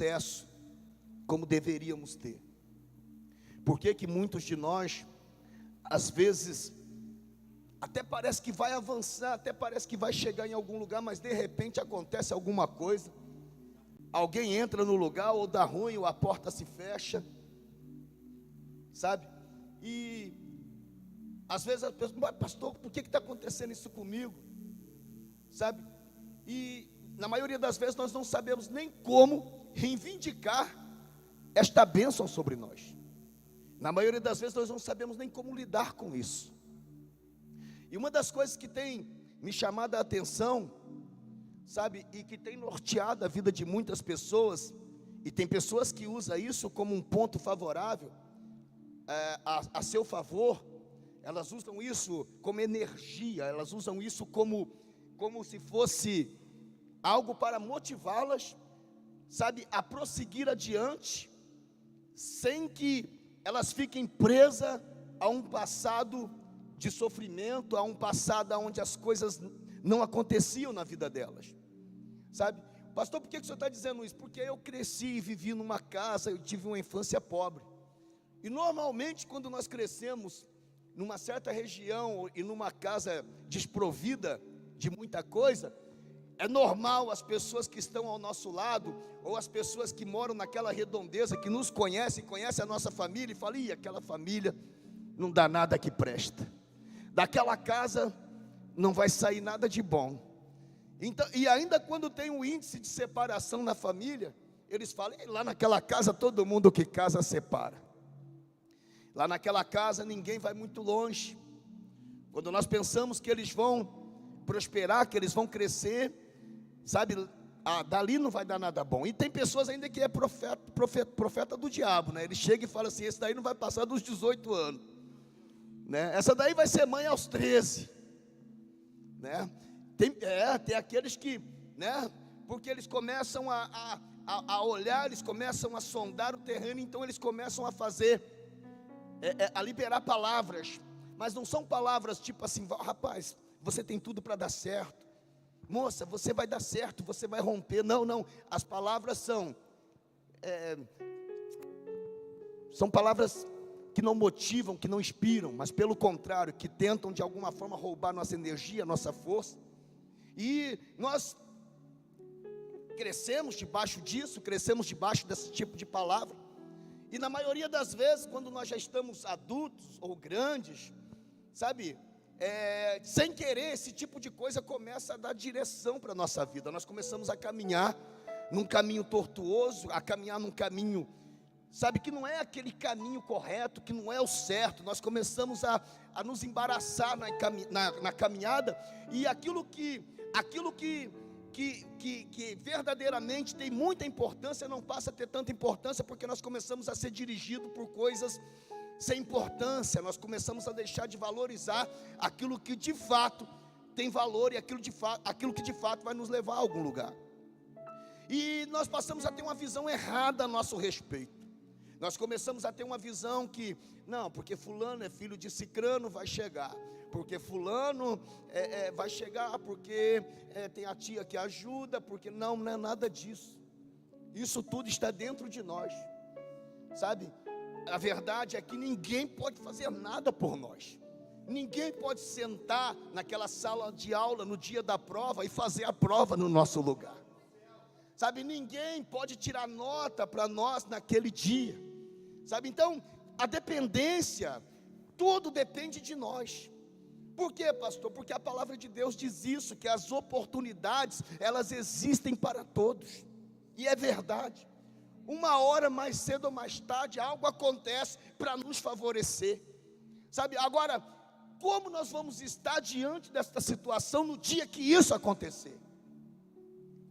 sucesso como deveríamos ter? Por que que muitos de nós, às vezes, até parece que vai avançar, até parece que vai chegar em algum lugar, mas de repente acontece alguma coisa, alguém entra no lugar, ou dá ruim, ou a porta se fecha, sabe? E às vezes as pessoas, mas pastor, por que está acontecendo isso comigo? Sabe? E na maioria das vezes nós não sabemos nem como reivindicar esta bênção sobre nós. Na maioria das vezes nós não sabemos nem como lidar com isso. E uma das coisas que tem me chamado a atenção, sabe, e que tem norteado a vida de muitas pessoas, e tem pessoas que usam isso como um ponto favorável, a seu favor, elas usam isso como energia, elas usam isso como se fosse algo para motivá-las, sabe, a prosseguir adiante, sem que elas fiquem presas a um passado de sofrimento, a um passado onde as coisas não aconteciam na vida delas, sabe? Pastor, por que o senhor está dizendo isso? Porque eu cresci e vivi numa casa, eu tive uma infância pobre, e normalmente quando nós crescemos numa certa região e numa casa desprovida de muita coisa, é normal as pessoas que estão ao nosso lado, ou as pessoas que moram naquela redondeza, que nos conhecem a nossa família, e falam, ih, aquela família não dá nada que presta, daquela casa não vai sair nada de bom. Então, e ainda quando tem um índice de separação na família, eles falam, lá naquela casa todo mundo que casa separa, lá naquela casa ninguém vai muito longe. Quando nós pensamos que eles vão prosperar, que eles vão crescer, sabe, dali não vai dar nada bom. E tem pessoas ainda que é profeta do diabo, né? Ele chega e fala assim, esse daí não vai passar dos 18 anos, né? Essa daí vai ser mãe aos 13, né? Tem aqueles que, né, porque eles começam a olhar, eles começam a sondar o terreno, então eles começam a fazer, a liberar palavras, mas não são palavras tipo assim, rapaz, você tem tudo para dar certo, moça, você vai dar certo, você vai romper. Não, as palavras são palavras que não motivam, que não inspiram, mas pelo contrário, que tentam de alguma forma roubar nossa energia, nossa força. E nós crescemos debaixo disso, crescemos debaixo desse tipo de palavra, e na maioria das vezes, quando nós já estamos adultos ou grandes, sabe, sem querer, esse tipo de coisa começa a dar direção para a nossa vida. Nós começamos a caminhar num caminho tortuoso, a caminhar num caminho, sabe, que não é aquele caminho correto, que não é o certo. Nós começamos a nos embaraçar na caminhada, e aquilo que verdadeiramente tem muita importância, não passa a ter tanta importância, porque nós começamos a ser dirigidos por coisas sem importância. Nós começamos a deixar de valorizar aquilo que de fato tem valor, e aquilo que de fato vai nos levar a algum lugar. E nós passamos a ter uma visão errada a nosso respeito. Nós começamos a ter uma visão que, não, porque fulano é filho de cicrano, vai chegar, porque fulano vai chegar, porque tem a tia que ajuda, porque não é nada disso. Isso tudo está dentro de nós, sabe? A verdade é que ninguém pode fazer nada por nós. Ninguém pode sentar naquela sala de aula no dia da prova e fazer a prova no nosso lugar, sabe? Ninguém pode tirar nota para nós naquele dia, sabe? Então, a dependência, tudo depende de nós. Por quê, pastor? Porque a palavra de Deus diz isso, que as oportunidades, elas existem para todos, e é verdade. Uma hora mais cedo ou mais tarde, algo acontece para nos favorecer, sabe? Agora, como nós vamos estar diante desta situação no dia que isso acontecer?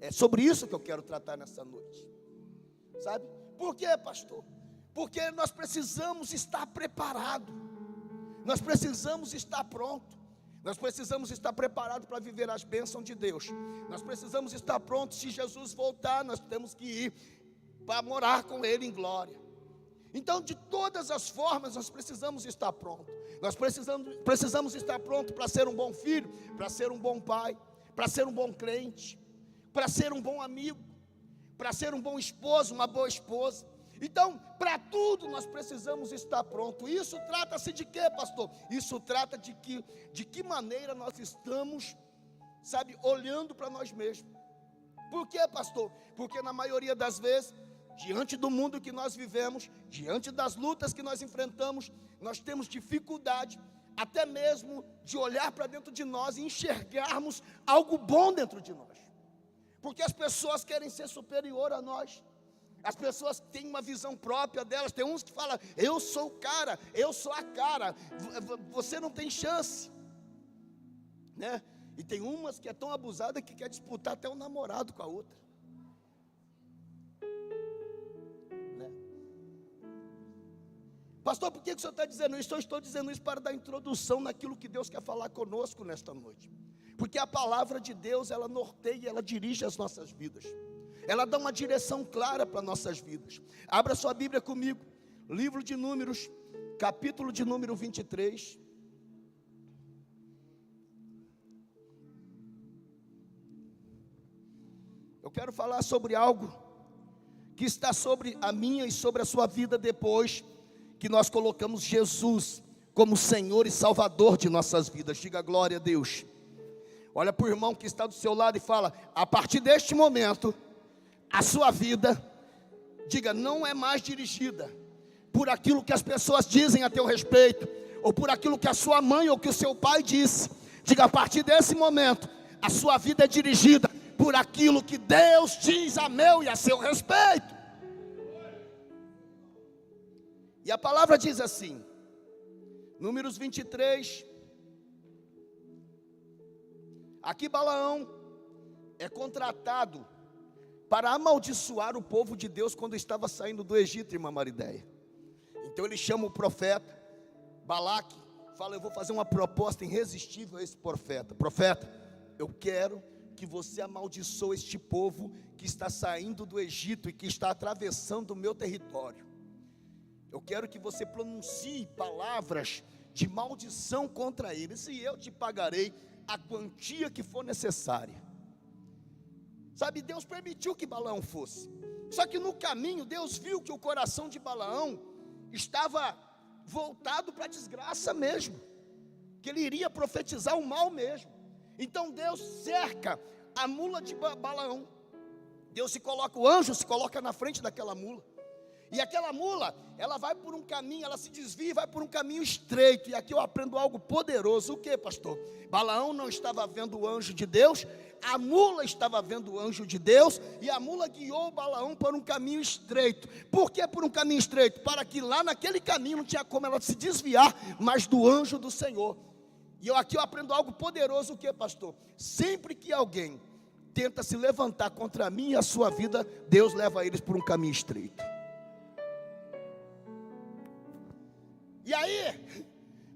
É sobre isso que eu quero tratar nessa noite, sabe? Por quê, pastor? Porque nós precisamos estar preparados, nós precisamos estar prontos, nós precisamos estar preparados para viver as bênçãos de Deus. Nós precisamos estar prontos. Se Jesus voltar, nós temos que ir para morar com Ele em glória. Então, de todas as formas, nós precisamos estar prontos. Nós precisamos estar prontos para ser um bom filho, para ser um bom pai, para ser um bom crente, para ser um bom amigo, para ser um bom esposo, uma boa esposa. Então, para tudo nós precisamos estar pronto. Isso trata-se de quê, pastor? Isso trata de que maneira nós estamos, sabe, olhando para nós mesmos. Por quê, pastor? Porque na maioria das vezes, diante do mundo que nós vivemos, diante das lutas que nós enfrentamos, nós temos dificuldade até mesmo de olhar para dentro de nós e enxergarmos algo bom dentro de nós. Porque as pessoas querem ser superior a nós. As pessoas têm uma visão própria delas. Tem uns que falam, eu sou o cara, eu sou a cara, você não tem chance, né? E tem umas que é tão abusada que quer disputar até o namorado com a outra, né? Pastor, por que o senhor está dizendo isso? Eu estou dizendo isso para dar introdução naquilo que Deus quer falar conosco nesta noite. Porque a palavra de Deus, ela norteia, ela dirige as nossas vidas. Ela dá uma direção clara para nossas vidas. Abra sua Bíblia comigo, livro de Números, capítulo de número 23. Eu quero falar sobre algo que está sobre a minha e sobre a sua vida depois que nós colocamos Jesus como Senhor e Salvador de nossas vidas. Diga glória a Deus. Olha para o irmão que está do seu lado e fala, a partir deste momento, a sua vida, diga, não é mais dirigida por aquilo que as pessoas dizem a teu respeito, ou por aquilo que a sua mãe ou que o seu pai disse. Diga, a partir desse momento, a sua vida é dirigida por aquilo que Deus diz a meu e a seu respeito. E a palavra diz assim, Números 23, aqui Balaão é contratado para amaldiçoar o povo de Deus quando estava saindo do Egito, irmã Marideia. Então ele chama o profeta Balaque, fala, eu vou fazer uma proposta irresistível a esse profeta. Profeta, eu quero que você amaldiçoe este povo que está saindo do Egito e que está atravessando o meu território. Eu quero que você pronuncie palavras de maldição contra eles, e eu te pagarei a quantia que for necessária. Sabe, Deus permitiu que Balaão fosse. Só que no caminho, Deus viu que o coração de Balaão estava voltado para a desgraça mesmo, que ele iria profetizar o mal mesmo. Então Deus cerca a mula de Balaão. Deus o anjo se coloca na frente daquela mula. E aquela mula, ela vai por um caminho, ela se desvia e vai por um caminho estreito. E aqui eu aprendo algo poderoso. O que, pastor? Balaão não estava vendo o anjo de Deus, a mula estava vendo o anjo de Deus, e a mula guiou Balaão por um caminho estreito. Por que por um caminho estreito? Para que lá naquele caminho não tinha como ela se desviar, mas do anjo do Senhor. E aqui eu aprendo algo poderoso. O que, pastor? Sempre que alguém tenta se levantar contra mim e a sua vida, Deus leva eles por um caminho estreito. E aí,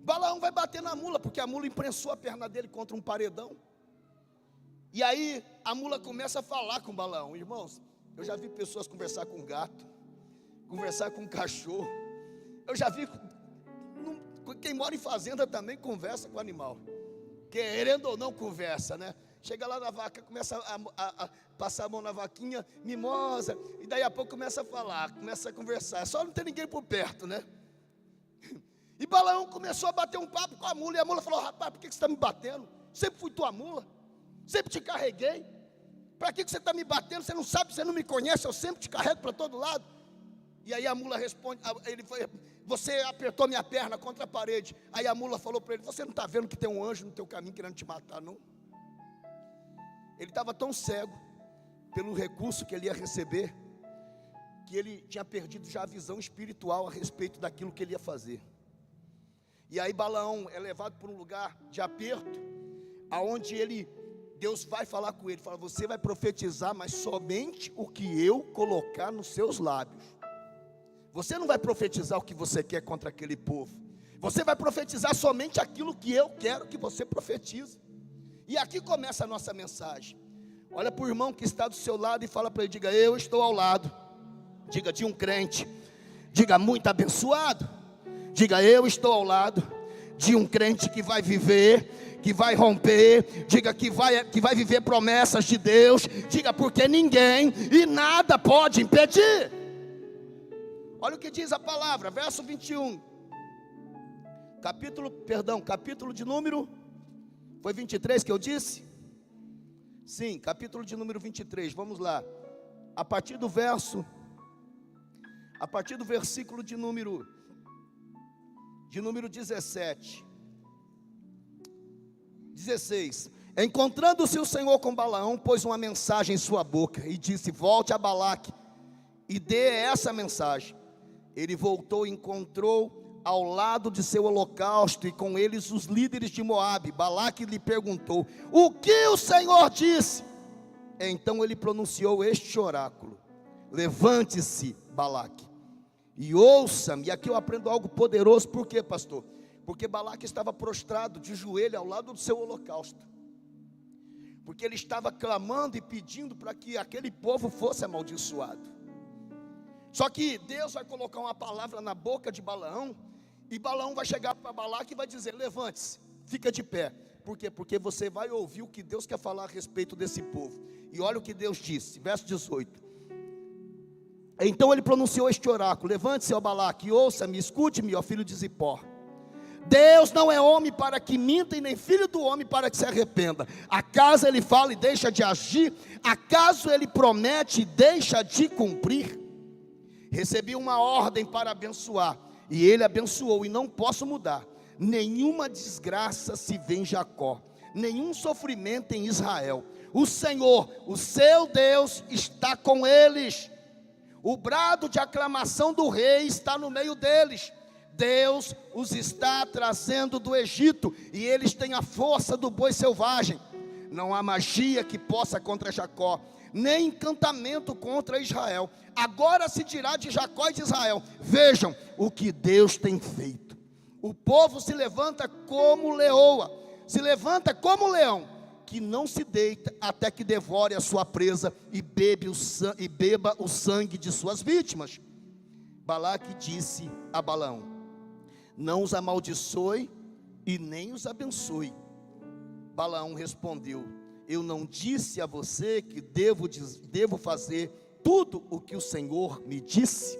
Balaão vai bater na mula, porque a mula imprensou a perna dele contra um paredão. E aí, a mula começa a falar com Balaão. Irmãos, eu já vi pessoas conversar com gato, conversar com cachorro. Eu já vi, quem mora em fazenda também conversa com animal. Querendo ou não conversa, né? Chega lá na vaca, começa a passar a mão na vaquinha, mimosa. E daí a pouco começa a falar, começa a conversar. Só não tem ninguém por perto, né? E Balaão começou a bater um papo com a mula. E a mula falou, rapaz, por que você está me batendo? Sempre fui tua mula, sempre te carreguei. Para que você está me batendo? Você não sabe, você não me conhece, eu sempre te carrego para todo lado. E aí a mula responde, você apertou minha perna contra a parede. Aí a mula falou para ele, você não está vendo que tem um anjo no teu caminho querendo te matar, não? Ele estava tão cego pelo recurso que ele ia receber, que ele tinha perdido já a visão espiritual a respeito daquilo que ele ia fazer. E aí Balaão é levado por um lugar de aperto, aonde Deus vai falar com ele, fala, você vai profetizar, mas somente o que eu colocar nos seus lábios. Você não vai profetizar o que você quer contra aquele povo. Você vai profetizar somente aquilo que eu quero que você profetize. E aqui começa a nossa mensagem. Olha para o irmão que está do seu lado e fala para ele, diga, eu estou ao lado. Diga, de um crente. Diga, muito abençoado. Diga, eu estou ao lado de um crente que vai viver, que vai romper, diga que vai viver promessas de Deus, diga porque ninguém e nada pode impedir. Olha o que diz a palavra, verso 21, capítulo de número, foi 23 que eu disse? Sim, capítulo de número 23, vamos lá, a partir do versículo de número 17, 16, encontrando-se o Senhor com Balaão, pôs uma mensagem em sua boca, e disse, volte a Balaque, e dê essa mensagem. Ele voltou e encontrou ao lado de seu holocausto, e com eles os líderes de Moabe. Balaque lhe perguntou, o que o Senhor disse? Então ele pronunciou este oráculo, levante-se, Balaque, e ouça-me. E aqui eu aprendo algo poderoso. Por quê, pastor? Porque Balaque estava prostrado de joelho ao lado do seu holocausto, porque ele estava clamando e pedindo para que aquele povo fosse amaldiçoado. Só que Deus vai colocar uma palavra na boca de Balaão, e Balaão vai chegar para Balaque e vai dizer, levante-se, fica de pé. Por quê? Porque você vai ouvir o que Deus quer falar a respeito desse povo. E olha o que Deus disse, verso 18, então ele pronunciou este oráculo, levante-se, ó Balaque, e ouça-me, escute-me, ó filho de Zippor. Deus não é homem para que minta, e nem filho do homem para que se arrependa. Acaso ele fala e deixa de agir? Acaso ele promete e deixa de cumprir? Recebi uma ordem para abençoar, e ele abençoou, e não posso mudar. Nenhuma desgraça se vê em Jacó, nenhum sofrimento em Israel. O Senhor, o seu Deus, está com eles. O brado de aclamação do rei está no meio deles. Deus os está trazendo do Egito, e eles têm a força do boi selvagem. Não há magia que possa contra Jacó, nem encantamento contra Israel. Agora se dirá de Jacó e de Israel, vejam o que Deus tem feito. O povo se levanta como leoa, se levanta como leão, que não se deita até que devore a sua presa e beba o sangue de suas vítimas. Balaque disse a Balaão, não os amaldiçoe e nem os abençoe. Balaão respondeu, eu não disse a você que devo fazer tudo o que o Senhor me disse?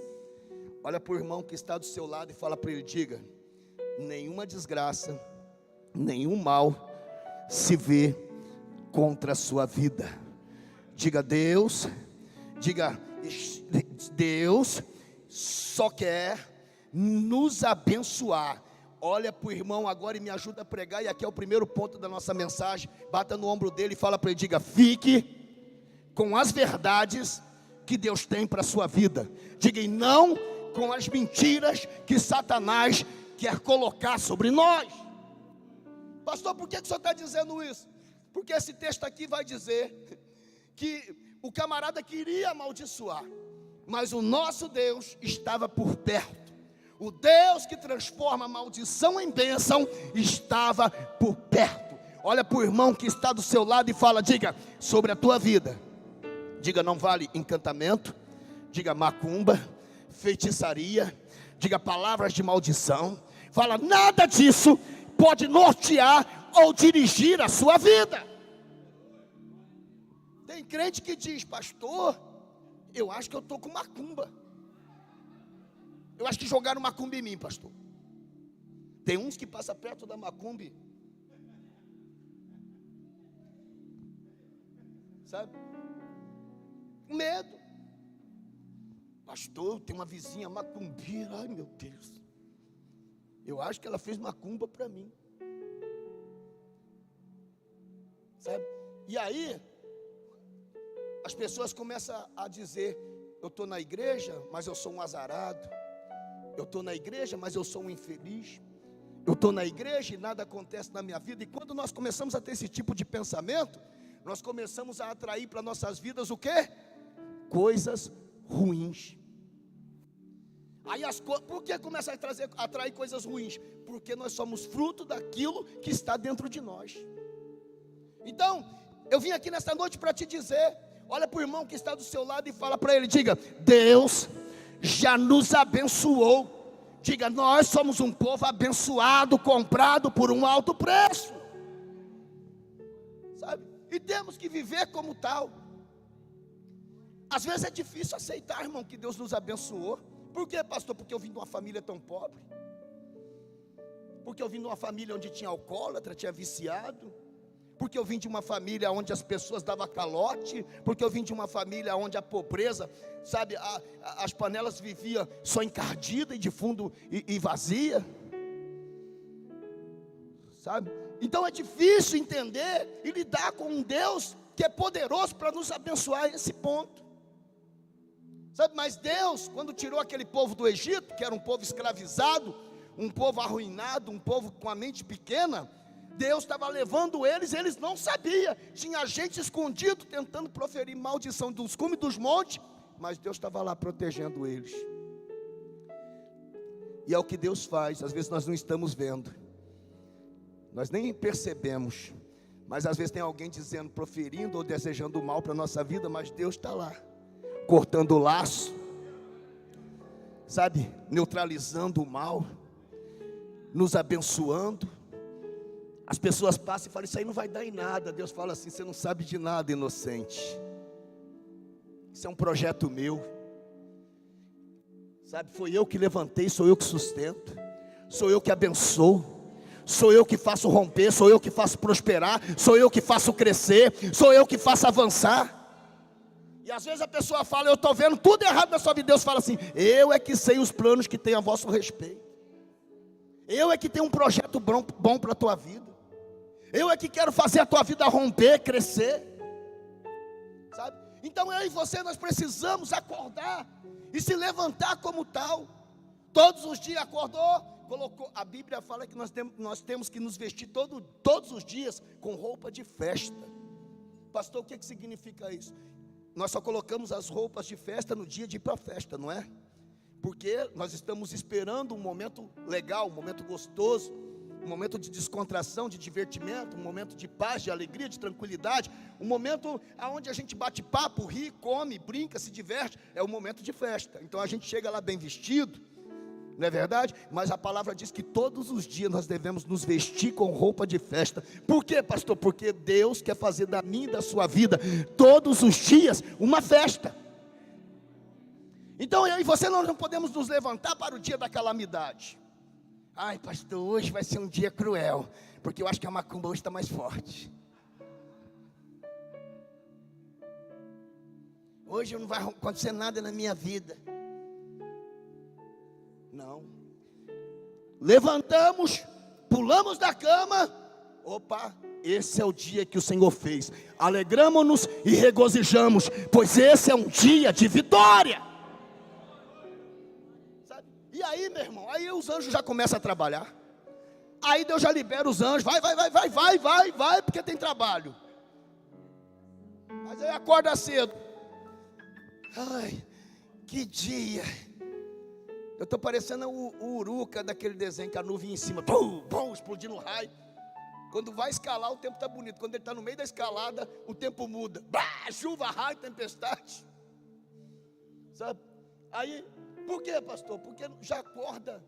Olha para o irmão que está do seu lado e fala para ele, diga, nenhuma desgraça, nenhum mal se vê contra a sua vida. Diga, Deus só quer nos abençoar. Olha para o irmão agora e me ajuda a pregar, e aqui é o primeiro ponto da nossa mensagem. Bata no ombro dele e fala para ele, diga, fique com as verdades que Deus tem para a sua vida. Diga, e não com as mentiras que Satanás quer colocar sobre nós. Pastor, por que o senhor está dizendo isso? Porque esse texto aqui vai dizer que o camarada queria amaldiçoar, mas o nosso Deus estava por perto. O Deus que transforma a maldição em bênção estava por perto. Olha para o irmão que está do seu lado e fala, diga, sobre a tua vida, diga, não vale encantamento, diga, macumba, feitiçaria, diga, palavras de maldição. Fala, nada disso pode nortear ou dirigir a sua vida. Tem crente que diz, pastor, eu acho que eu estou com macumba. Eu acho que jogaram macumba em mim, pastor. Tem uns que passam perto da macumba, sabe? Medo. Pastor, tem uma vizinha macumbeira. Ai meu Deus, eu acho que ela fez macumba para mim, sabe? E aí as pessoas começam a dizer, eu estou na igreja, mas eu sou um azarado. Eu estou na igreja, mas eu sou um infeliz. Eu estou na igreja e nada acontece na minha vida. E quando nós começamos a ter esse tipo de pensamento, nós começamos a atrair para nossas vidas o quê? Coisas ruins. Aí por que começa a atrair coisas ruins? Porque nós somos fruto daquilo que está dentro de nós. Então, eu vim aqui nesta noite para te dizer, olha para o irmão que está do seu lado e fala para ele, diga, Deus já nos abençoou. Diga, nós somos um povo abençoado, comprado por um alto preço. E temos que viver como tal. Às vezes é difícil aceitar, irmão, que Deus nos abençoou. Por quê, pastor? Porque eu vim de uma família tão pobre. Porque eu vim de uma família onde tinha alcoólatra, tinha viciado. Porque eu vim de uma família onde as pessoas davam calote. Porque eu vim de uma família onde a pobreza, sabe, as panelas viviam só encardida e de fundo e vazia. Sabe? Então é difícil entender e lidar com um Deus que é poderoso para nos abençoar a esse ponto. Sabe, mas Deus, quando tirou aquele povo do Egito, que era um povo escravizado, um povo arruinado, um povo com a mente pequena, Deus estava levando eles não sabiam. Tinha gente escondido tentando proferir maldição dos cumes dos montes, mas Deus estava lá protegendo eles. E é o que Deus faz, às vezes nós não estamos vendo, nós nem percebemos, mas às vezes tem alguém dizendo, proferindo ou desejando o mal para a nossa vida, mas Deus está lá, cortando o laço, sabe, neutralizando o mal, nos abençoando. As pessoas passam e falam, isso aí não vai dar em nada. Deus fala assim, você não sabe de nada, inocente. Isso é um projeto meu. Sabe, foi eu que levantei, sou eu que sustento, sou eu que abençoo, sou eu que faço romper, sou eu que faço prosperar, sou eu que faço crescer, sou eu que faço avançar. E às vezes a pessoa fala, eu estou vendo tudo errado na sua vida. Deus fala assim, eu é que sei os planos que tem a vosso respeito. Eu é que tenho um projeto bom para a tua vida. Eu é que quero fazer a tua vida romper, crescer. Sabe? Então eu e você, nós precisamos acordar e se levantar como tal. Todos os dias acordou, colocou. A Bíblia fala que nós temos que nos vestir todos os dias com roupa de festa. Pastor, o que significa isso? Nós só colocamos as roupas de festa no dia de ir para a festa, não é? Porque nós estamos esperando um momento legal, um momento gostoso, um momento de descontração, de divertimento, um momento de paz, de alegria, de tranquilidade, um momento onde a gente bate papo, ri, come, brinca, se diverte, é um momento de festa. Então a gente chega lá bem vestido, não é verdade? Mas a palavra diz que todos os dias nós devemos nos vestir com roupa de festa. Por quê, pastor? Porque Deus quer fazer da minha e da sua vida, todos os dias, uma festa. Então eu e você, nós não podemos nos levantar para o dia da calamidade. Ai, pastor, hoje vai ser um dia cruel, porque eu acho que a macumba hoje está mais forte. Hoje não vai acontecer nada na minha vida. Não. Levantamos, pulamos da cama. Opa, esse é o dia que o Senhor fez. Alegramo-nos e regozijamos, pois esse é um dia de vitória. E aí, meu irmão, aí os anjos já começam a trabalhar. Aí Deus já libera os anjos, vai, porque tem trabalho. Mas aí acorda cedo. Ai, que dia. Eu estou parecendo o Uruca daquele desenho, com a nuvem em cima, explodindo raio. Quando vai escalar, o tempo está bonito. Quando ele está no meio da escalada, o tempo muda. Chuva, raio, tempestade. Sabe? Aí... Por quê, pastor? Porque já acorda,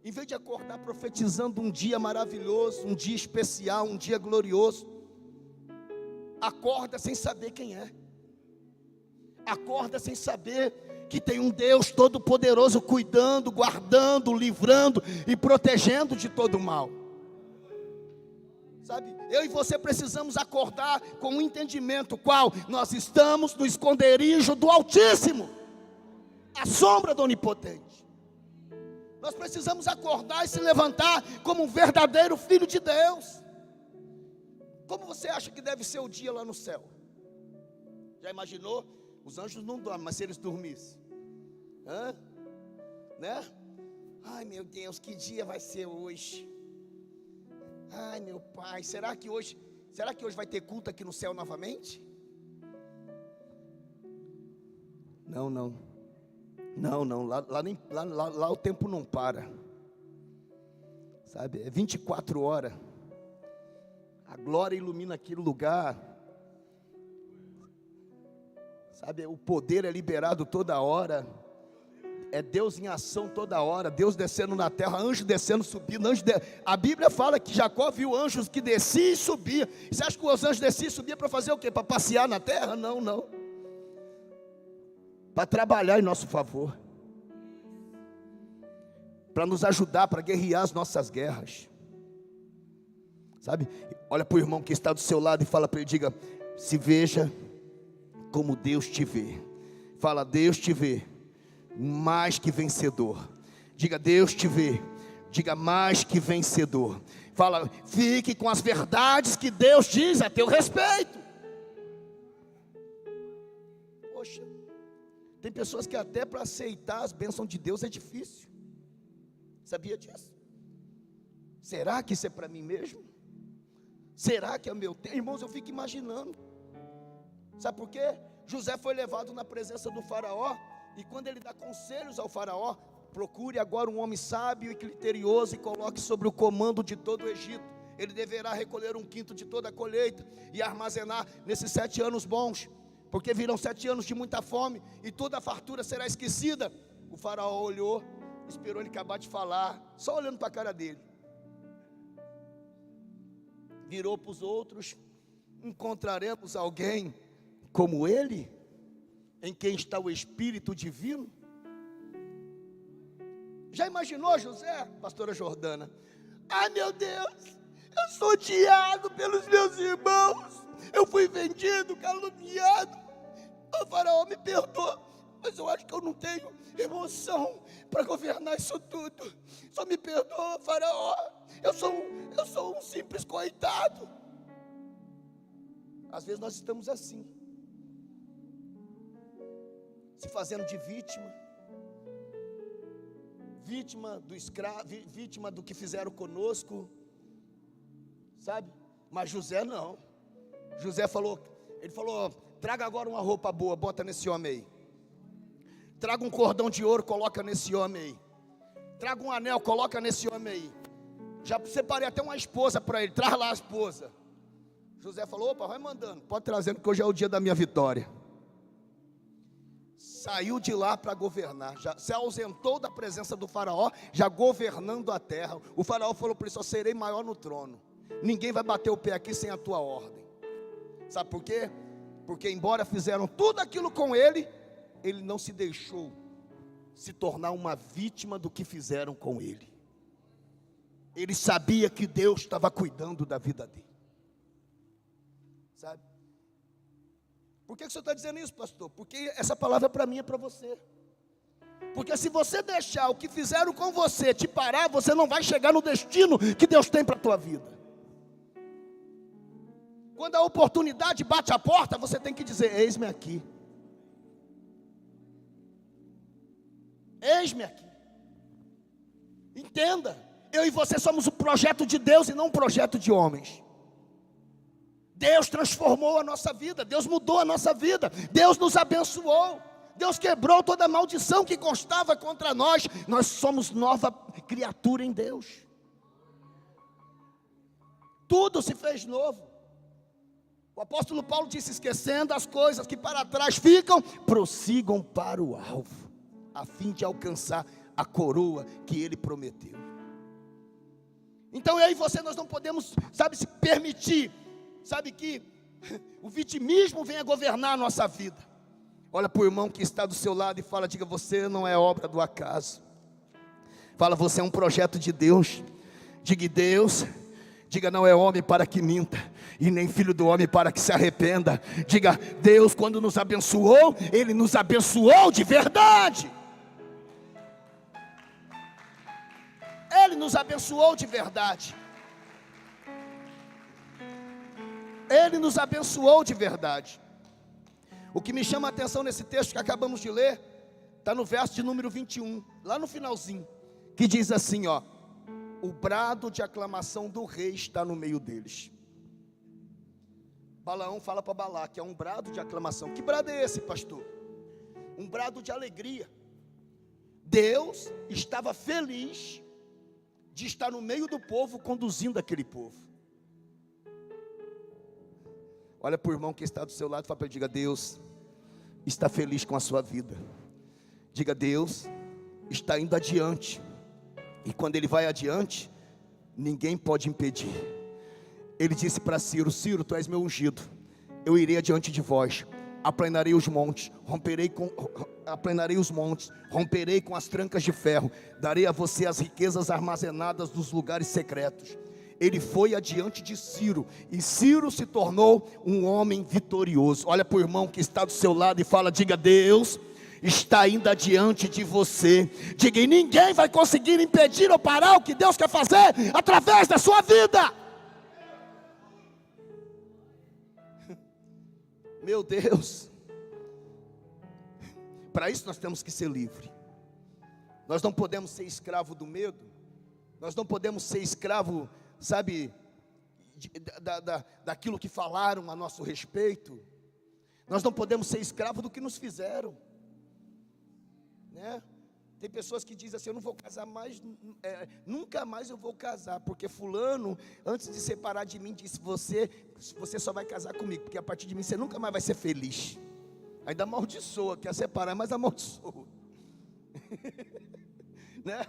em vez de acordar profetizando um dia maravilhoso, um dia especial, um dia glorioso, acorda sem saber quem é, acorda sem saber que tem um Deus todo-poderoso cuidando, guardando, livrando e protegendo de todo mal. Sabe, eu e você precisamos acordar com um entendimento, qual? Nós estamos no esconderijo do Altíssimo, a sombra do Onipotente. Nós precisamos acordar e se levantar como um verdadeiro filho de Deus. Como você acha que deve ser o dia lá no céu? Já imaginou? Os anjos não dormem, mas se eles dormissem, né? Ai, meu Deus, que dia vai ser hoje? Ai, meu Pai, será que hoje vai ter culto aqui no céu novamente? Não, lá o tempo não para, sabe, é 24 horas, a glória ilumina aquele lugar, sabe, o poder é liberado toda hora, É Deus em ação toda hora, Deus descendo na terra, anjo descendo, subindo, a Bíblia fala que Jacó viu anjos que desciam e subiam. Você acha que os anjos desciam e subiam para fazer o quê? Para passear na terra? Não, não. Para trabalhar em nosso favor, para nos ajudar, para guerrear as nossas guerras. Sabe? Olha para o irmão que está do seu lado e fala para ele, diga: se veja como Deus te vê. Fala: Deus te vê mais que vencedor. Diga: Deus te vê. Diga: mais que vencedor. Fala: fique com as verdades que Deus diz a teu respeito. Poxa, tem pessoas que até para aceitar as bênçãos de Deus é difícil. Sabia disso? Será que isso é para mim mesmo? Será que é o meu tempo? Irmãos, eu fico imaginando. Sabe por quê? José foi levado na presença do faraó, e quando ele dá conselhos ao faraó: procure agora um homem sábio e criterioso e coloque sobre o comando de todo o Egito. Ele deverá recolher 1/5 de toda a colheita e armazenar nesses 7 anos bons, porque virão 7 anos de muita fome e toda a fartura será esquecida. O faraó olhou, esperou ele acabar de falar, só olhando para a cara dele. Virou para os outros: encontraremos alguém como ele, em quem está o Espírito Divino? Já imaginou José, pastora Jordana? Ai meu Deus, eu sou odiado pelos meus irmãos, eu fui vendido, caluniado. O faraó me perdoa, mas eu acho que eu não tenho emoção para governar isso tudo. Só me perdoa, faraó, eu sou um simples coitado. Às vezes nós estamos assim, se fazendo de vítima do escravo, vítima do que fizeram conosco, sabe? Mas José não. José falou, ele falou: traga agora uma roupa boa, bota nesse homem aí. Traga um cordão de ouro, coloca nesse homem aí. Traga um anel, coloca nesse homem aí. Já separei até uma esposa para ele, traz lá a esposa. José falou: opa, vai mandando, pode trazendo, que hoje é o dia da minha vitória. Saiu de lá para governar, já se ausentou da presença do faraó, já governando a terra. O faraó falou para ele: só serei maior no trono, ninguém vai bater o pé aqui sem a tua ordem. Sabe por quê? Porque embora fizeram tudo aquilo com ele, ele não se deixou se tornar uma vítima do que fizeram com ele. Ele sabia que Deus estava cuidando da vida dele. Sabe? Por que o senhor está dizendo isso, pastor? Porque essa palavra é para mim, é para você. Porque se você deixar o que fizeram com você te parar, você não vai chegar no destino que Deus tem para a tua vida. Quando a oportunidade bate a porta, você tem que dizer: eis-me aqui. Eis-me aqui. Entenda, eu e você somos o projeto de Deus e não um projeto de homens. Deus transformou a nossa vida, Deus mudou a nossa vida, Deus nos abençoou, Deus quebrou toda a maldição que constava contra nós. Nós somos nova criatura em Deus. Tudo se fez novo. O apóstolo Paulo disse: esquecendo as coisas que para trás ficam, prossigam para o alvo, a fim de alcançar a coroa que ele prometeu. Então eu e você, nós não podemos, sabe, se permitir, sabe, que o vitimismo venha governar a nossa vida. Olha para o irmão que está do seu lado e fala: diga: você não é obra do acaso. Fala: você é um projeto de Deus. Diga: Deus, diga: não é homem para que minta, e nem filho do homem para que se arrependa. Diga: Deus, quando nos abençoou, Ele nos abençoou de verdade. Ele nos abençoou de verdade. Ele nos abençoou de verdade. O que me chama a atenção nesse texto que acabamos de ler, está no verso de número 21, lá no finalzinho, que diz assim, ó: o brado de aclamação do rei está no meio deles. Balaão fala para Balaque: é um brado de aclamação. Que brado é esse, pastor? Um brado de alegria. Deus estava feliz de estar no meio do povo, conduzindo aquele povo. Olha para o irmão que está do seu lado e fala para ele: diga: Deus está feliz com a sua vida. Diga: Deus está indo adiante. E quando ele vai adiante, ninguém pode impedir. Ele disse para Ciro: Ciro, tu és meu ungido, eu irei adiante de vós, aplanarei os montes, romperei com as trancas de ferro, darei a você as riquezas armazenadas nos lugares secretos. Ele foi adiante de Ciro, e Ciro se tornou um homem vitorioso. Olha para o irmão que está do seu lado e fala: diga, Deus está indo adiante de você. Diga, e ninguém vai conseguir impedir ou parar o que Deus quer fazer através da sua vida. Meu Deus, para isso nós temos que ser livres. Nós não podemos ser escravo do medo. Nós não podemos ser escravo, sabe, daquilo que falaram a nosso respeito. Nós não podemos ser escravo do que nos fizeram, né? Tem pessoas que dizem assim: eu não vou casar mais, nunca mais eu vou casar, porque fulano, antes de separar de mim, disse: você só vai casar comigo, porque a partir de mim você nunca mais vai ser feliz. Ainda amaldiçoa, quer separar, mas amaldiçoa. Né?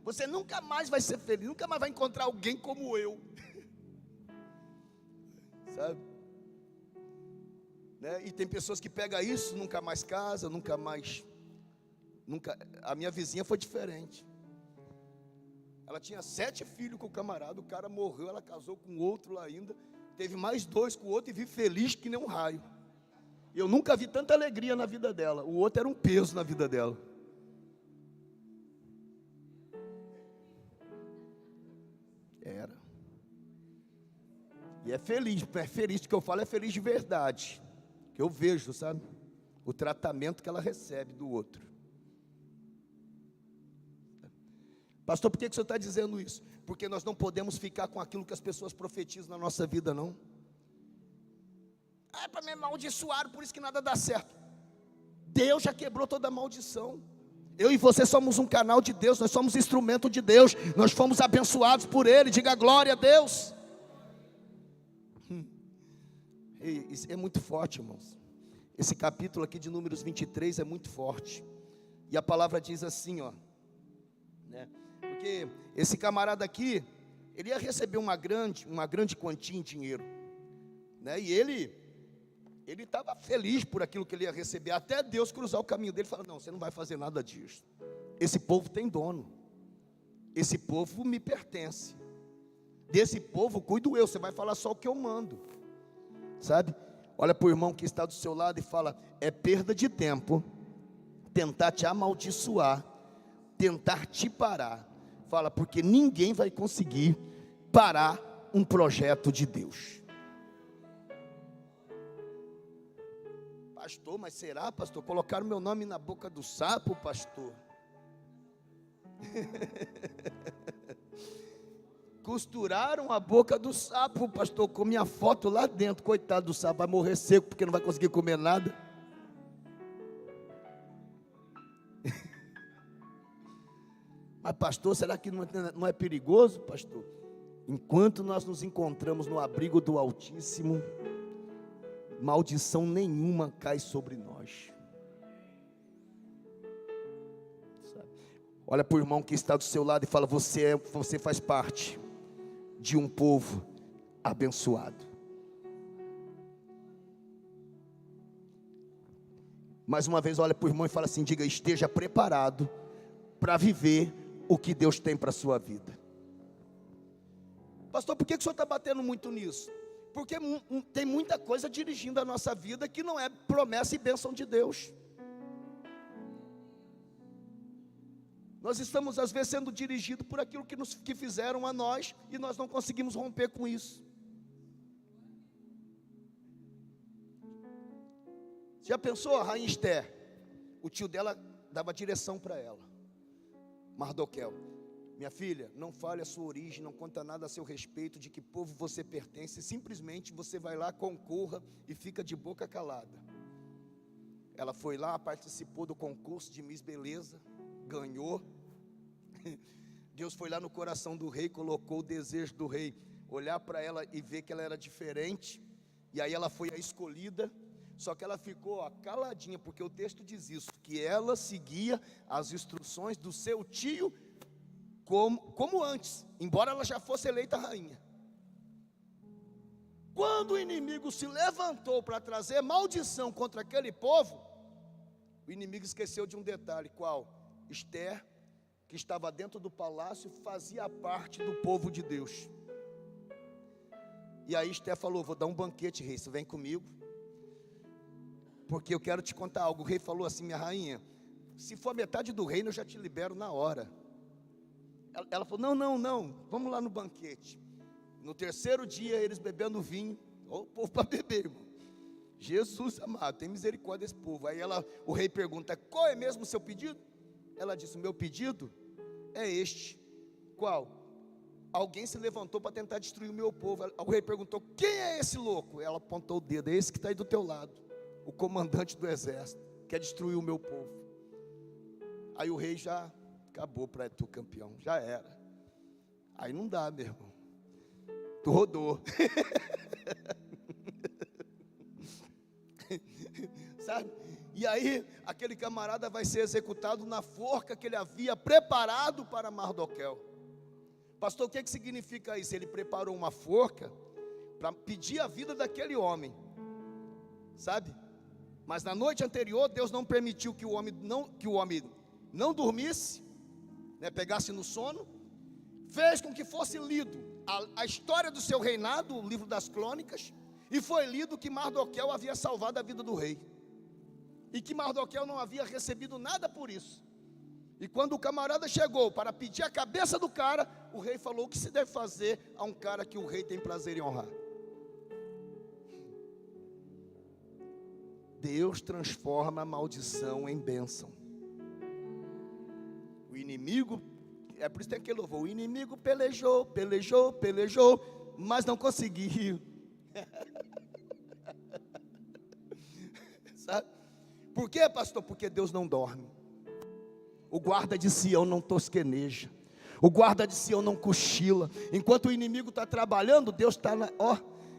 Você nunca mais vai ser feliz, nunca mais vai encontrar alguém como eu. Sabe? Né? E tem pessoas que pegam isso, nunca mais casa, a minha vizinha foi diferente. Ela tinha 7 filhos com o camarada, o cara morreu, ela casou com outro lá ainda, teve mais 2 com o outro e vive feliz que nem um raio. Eu nunca vi tanta alegria na vida dela. O outro era um peso na vida dela. Era. E é feliz que eu falo, é feliz de verdade. Que eu vejo, sabe? O tratamento que ela recebe do outro. Pastor, por que o senhor está dizendo isso? Porque nós não podemos ficar com aquilo que as pessoas profetizam na nossa vida, não. É para me amaldiçoar, por isso que nada dá certo. Deus já quebrou toda a maldição. Eu e você somos um canal de Deus, nós somos instrumento de Deus, nós fomos abençoados por Ele. Diga glória a Deus. Isso é muito forte, irmãos. Esse capítulo aqui de Números 23 é muito forte. E a palavra diz assim, ó, né? Porque esse camarada aqui, ele ia receber uma grande quantia em dinheiro, né? E ele estava feliz por aquilo que ele ia receber, até Deus cruzar o caminho dele e falar: não, você não vai fazer nada disso. Esse povo tem dono, esse povo me pertence, desse povo cuido eu, você vai falar só o que eu mando, sabe? Olha para o irmão que está do seu lado e fala: é perda de tempo tentar te amaldiçoar, tentar te parar. Fala, porque ninguém vai conseguir parar um projeto de Deus. Pastor, mas será, pastor? Colocaram meu nome na boca do sapo, pastor. Costuraram a boca do sapo, pastor, com minha foto lá dentro. Coitado do sapo, vai morrer seco porque não vai conseguir comer nada. Mas pastor, será que não é perigoso, pastor? Enquanto nós nos encontramos no abrigo do Altíssimo, maldição nenhuma cai sobre nós. Sabe? Olha para o irmão que está do seu lado e fala: você faz parte de um povo abençoado. Mais uma vez olha para o irmão e fala assim: diga, esteja preparado para viver o que Deus tem para a sua vida. Pastor, por que o senhor está batendo muito nisso? Porque tem muita coisa dirigindo a nossa vida que não é promessa e bênção de Deus. Nós estamos às vezes sendo dirigidos por aquilo que fizeram a nós, e nós não conseguimos romper com isso. Já pensou a rainha Esther? O tio dela dava direção para ela. Mardoqueu: minha filha, não fale a sua origem, não conta nada a seu respeito, de que povo você pertence, simplesmente você vai lá, concorra e fica de boca calada. Ela foi lá, participou do concurso de Miss Beleza, ganhou. Deus foi lá no coração do rei, colocou o desejo do rei, olhar para ela e ver que ela era diferente, e aí ela foi a escolhida. Só que ela ficou caladinha, porque o texto diz isso, que ela seguia as instruções do seu tio como antes, embora ela já fosse eleita rainha. Quando o inimigo se levantou para trazer maldição contra aquele povo, o inimigo esqueceu de um detalhe, qual? Esther, que estava dentro do palácio, fazia parte do povo de Deus. E aí Esther falou: vou dar um banquete, rei, você vem comigo, porque eu quero te contar algo. O rei falou assim: minha rainha, se for a metade do reino eu já te libero na hora. Ela falou: não, vamos lá no banquete. No terceiro dia, eles bebendo vinho. Olha o povo para beber, irmão. Jesus amado, tem misericórdia desse povo. Aí o rei pergunta: qual é mesmo o seu pedido? Ela disse: o meu pedido é este. Qual? Alguém se levantou para tentar destruir o meu povo. O rei perguntou: quem é esse louco? Ela apontou o dedo: é esse que está aí do teu lado, o comandante do exército, quer destruir o meu povo. Aí o rei já acabou para tu, campeão, já era. Aí não dá, meu irmão, tu rodou. Sabe? E aí aquele camarada vai ser executado na forca que ele havia preparado para Mardoqueu. Pastor, o que significa isso? Ele preparou uma forca para pedir a vida daquele homem, sabe? Mas na noite anterior Deus não permitiu que o homem não dormisse, né, pegasse no sono. Fez com que fosse lido a história do seu reinado, o livro das crônicas, e foi lido que Mardoqueu havia salvado a vida do rei, e que Mardoqueu não havia recebido nada por isso. E quando o camarada chegou para pedir a cabeça do cara, o rei falou: o que se deve fazer a um cara que o rei tem prazer em honrar? Deus transforma a maldição em bênção. O inimigo, é por isso que tem aquele louvor: o inimigo pelejou, mas não conseguiu. Sabe? Por quê, pastor? Porque Deus não dorme. O guarda de Sião não tosqueneja. O guarda de Sião não cochila. Enquanto o inimigo está trabalhando, Deus está na...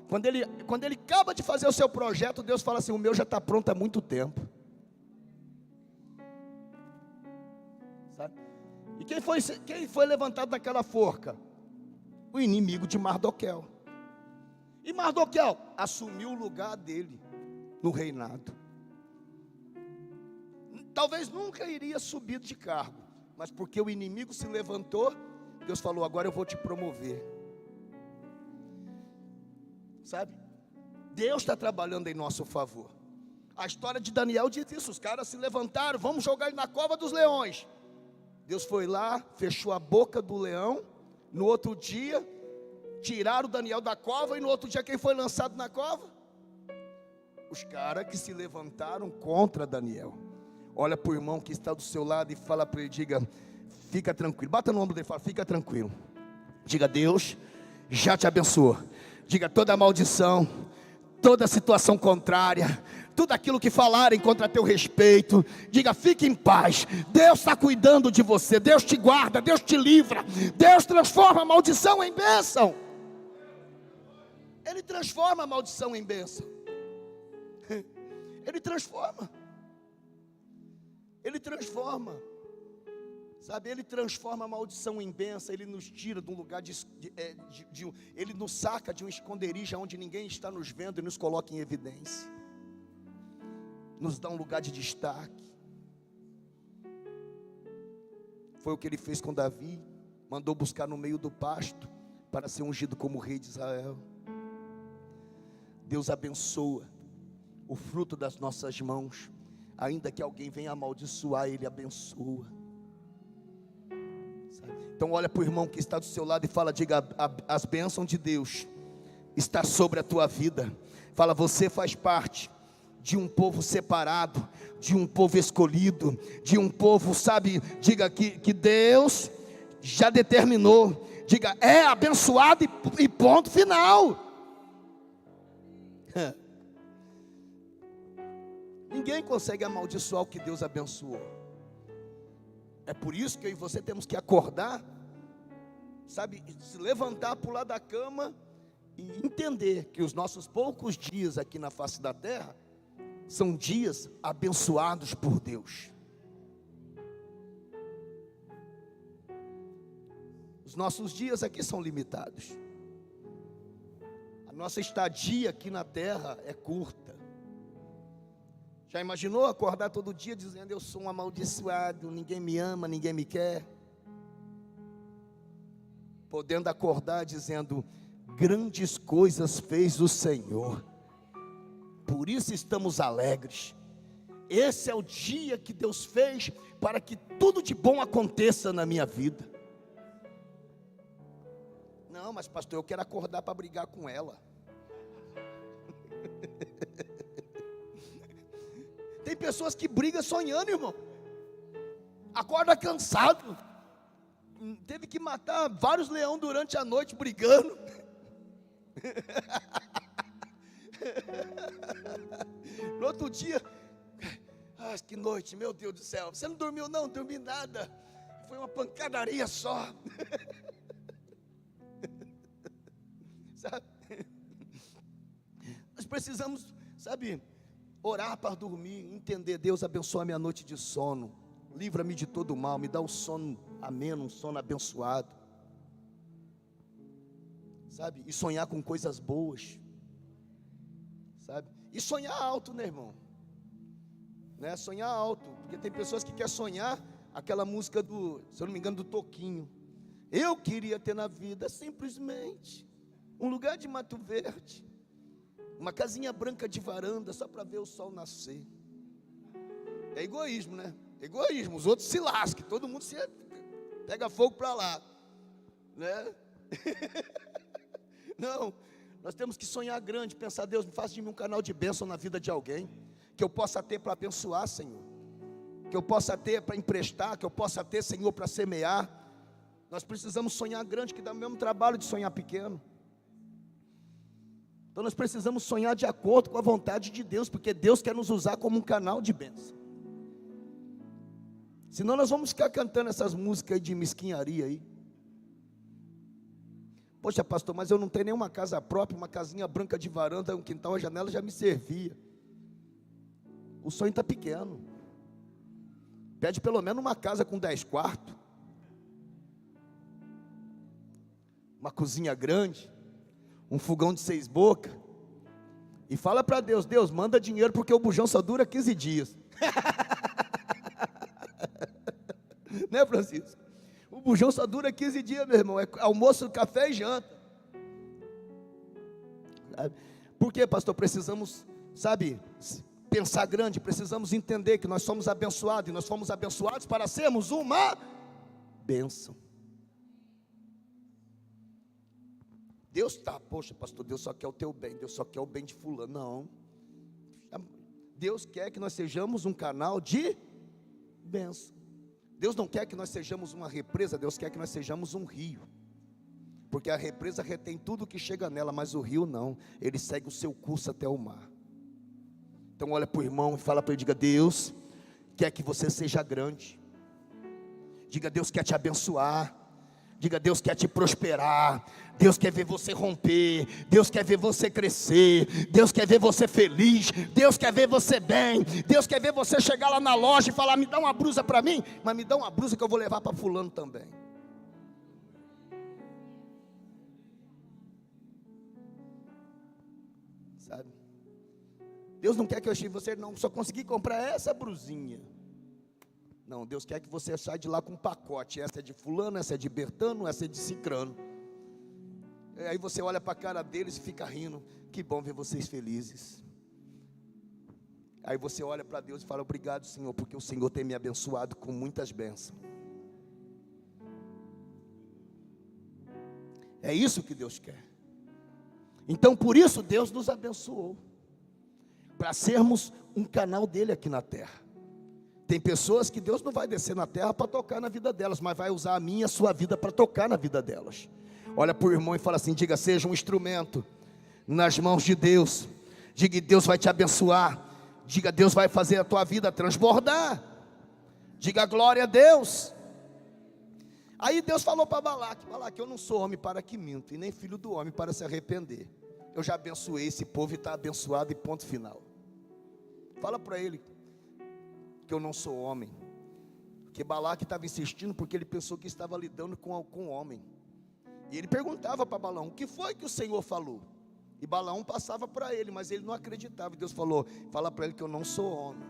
Quando ele acaba de fazer o seu projeto, Deus fala assim: o meu já está pronto há muito tempo. Sabe? E quem foi levantado naquela forca? O inimigo de Mardoqueu. E Mardoqueu assumiu o lugar dele no reinado. Talvez nunca iria subir de cargo, mas porque o inimigo se levantou, Deus falou: agora eu vou te promover. Sabe? Deus está trabalhando em nosso favor. A história de Daniel diz isso: os caras se levantaram, vamos jogar ele na cova dos leões. Deus foi lá, fechou a boca do leão. No outro dia, tiraram Daniel da cova. E no outro dia, quem foi lançado na cova? Os caras que se levantaram contra Daniel. Olha para o irmão que está do seu lado e fala para ele, diga: fica tranquilo. Bata no ombro dele e fala: fica tranquilo. Diga: Deus já te abençoou. Diga: toda maldição, toda situação contrária, tudo aquilo que falarem contra teu respeito, diga: fique em paz. Deus está cuidando de você. Deus te guarda, Deus te livra. Deus transforma a maldição em bênção. Ele transforma a maldição em bênção. Ele transforma. Ele transforma, sabe? Ele transforma a maldição em bênção. Ele nos tira de um lugar ele nos saca de um esconderijo onde ninguém está nos vendo e nos coloca em evidência. Nos dá um lugar de destaque. Foi o que ele fez com Davi. Mandou buscar no meio do pasto para ser ungido como rei de Israel. Deus abençoa o fruto das nossas mãos. Ainda que alguém venha amaldiçoar, Ele abençoa. Sabe? Então olha para o irmão que está do seu lado e fala, diga: as bênçãos de Deus está sobre a tua vida. Fala: você faz parte de um povo separado, de um povo escolhido, de um povo, sabe, diga que Deus já determinou. Diga: é abençoado e ponto final. Ninguém consegue amaldiçoar o que Deus abençoou. É por isso que eu e você temos que acordar, sabe, se levantar, pular da cama e entender que os nossos poucos dias aqui na face da terra são dias abençoados por Deus. Os nossos dias aqui são limitados. A nossa estadia aqui na terra é curta. Já imaginou acordar todo dia dizendo: eu sou um amaldiçoado, ninguém me ama, ninguém me quer? Podendo acordar dizendo: grandes coisas fez o Senhor, por isso estamos alegres. Esse é o dia que Deus fez para que tudo de bom aconteça na minha vida. Não, mas pastor, eu quero acordar para brigar com ela. Tem pessoas que brigam sonhando, irmão. Acorda cansado. Teve que matar vários leões durante a noite brigando. No outro dia, que noite, meu Deus do céu. Você não dormiu? Não dormi nada. Foi uma pancadaria só. Sabe? Nós precisamos, sabe, orar para dormir, entender: Deus, abençoa a minha noite de sono, livra-me de todo mal, me dá um sono ameno, um sono abençoado, sabe, e sonhar com coisas boas, sabe, e sonhar alto, né, irmão, né, sonhar alto, porque tem pessoas que querem sonhar aquela música do, se eu não me engano, do Toquinho: eu queria ter na vida simplesmente um lugar de mato verde, uma casinha branca de varanda, só para ver o sol nascer. É egoísmo, né? Egoísmo, os outros se lascam, todo mundo se pega fogo para lá, né? Não, nós temos que sonhar grande, pensar: Deus, me faça de mim um canal de bênção na vida de alguém, que eu possa ter para abençoar, Senhor, que eu possa ter para emprestar, que eu possa ter, Senhor, para semear. Nós precisamos sonhar grande, que dá o mesmo trabalho de sonhar pequeno. Então nós precisamos sonhar de acordo com a vontade de Deus, porque Deus quer nos usar como um canal de bênção. Senão nós vamos ficar cantando essas músicas aí de mesquinharia aí. Poxa, pastor, mas eu não tenho nenhuma casa própria, uma casinha branca de varanda, um quintal, a janela já me servia. O sonho está pequeno. Pede pelo menos uma casa com 10 quartos, uma cozinha grande, um fogão de 6 bocas, e fala para Deus: Deus, manda dinheiro, porque o bujão só dura 15 dias. Né, Francisco? O bujão só dura 15 dias, meu irmão. É almoço, café e janta. Por quê, pastor? Precisamos, sabe, pensar grande. Precisamos entender que nós somos abençoados, e nós fomos abençoados para sermos uma bênção. Deus está, poxa, pastor, Deus só quer o teu bem, Deus só quer o bem de fulano. Não, Deus quer que nós sejamos um canal de bênção. Deus não quer que nós sejamos uma represa, Deus quer que nós sejamos um rio. Porque a represa retém tudo que chega nela, mas o rio não, ele segue o seu curso até o mar. Então olha para o irmão e fala para ele, diga: Deus quer que você seja grande. Diga: Deus quer te abençoar. Diga: Deus quer te prosperar. Deus quer ver você romper. Deus quer ver você crescer. Deus quer ver você feliz. Deus quer ver você bem. Deus quer ver você chegar lá na loja e falar: me dá uma blusa para mim, mas me dá uma blusa que eu vou levar para fulano também. Sabe? Deus não quer que eu chegue, você não só consegui comprar essa brusinha. Não, Deus quer que você saia de lá com um pacote. Essa é de fulano, essa é de Bertano, essa é de Cicrano. Aí você olha para a cara deles e fica rindo. Que bom ver vocês felizes. Aí você olha para Deus e fala: obrigado, Senhor, porque o Senhor tem me abençoado com muitas bênçãos. É isso que Deus quer. Então por isso Deus nos abençoou, para sermos um canal dele aqui na terra. Tem pessoas que Deus não vai descer na terra para tocar na vida delas, mas vai usar a minha e a sua vida para tocar na vida delas. Olha para o irmão e fala assim: diga: seja um instrumento nas mãos de Deus. Diga: Deus vai te abençoar. Diga: Deus vai fazer a tua vida transbordar. Diga: glória a Deus. Aí Deus falou para Balaque: Balaque, eu não sou homem para que minto, e nem filho do homem para se arrepender. Eu já abençoei esse povo e está abençoado, e ponto final. Fala para ele que eu não sou homem. Porque Balaque estava insistindo porque ele pensou que estava lidando com um homem. E ele perguntava para Balaão: o que foi que o Senhor falou? E Balaão passava para ele, mas ele não acreditava. E Deus falou: fala para ele que eu não sou homem.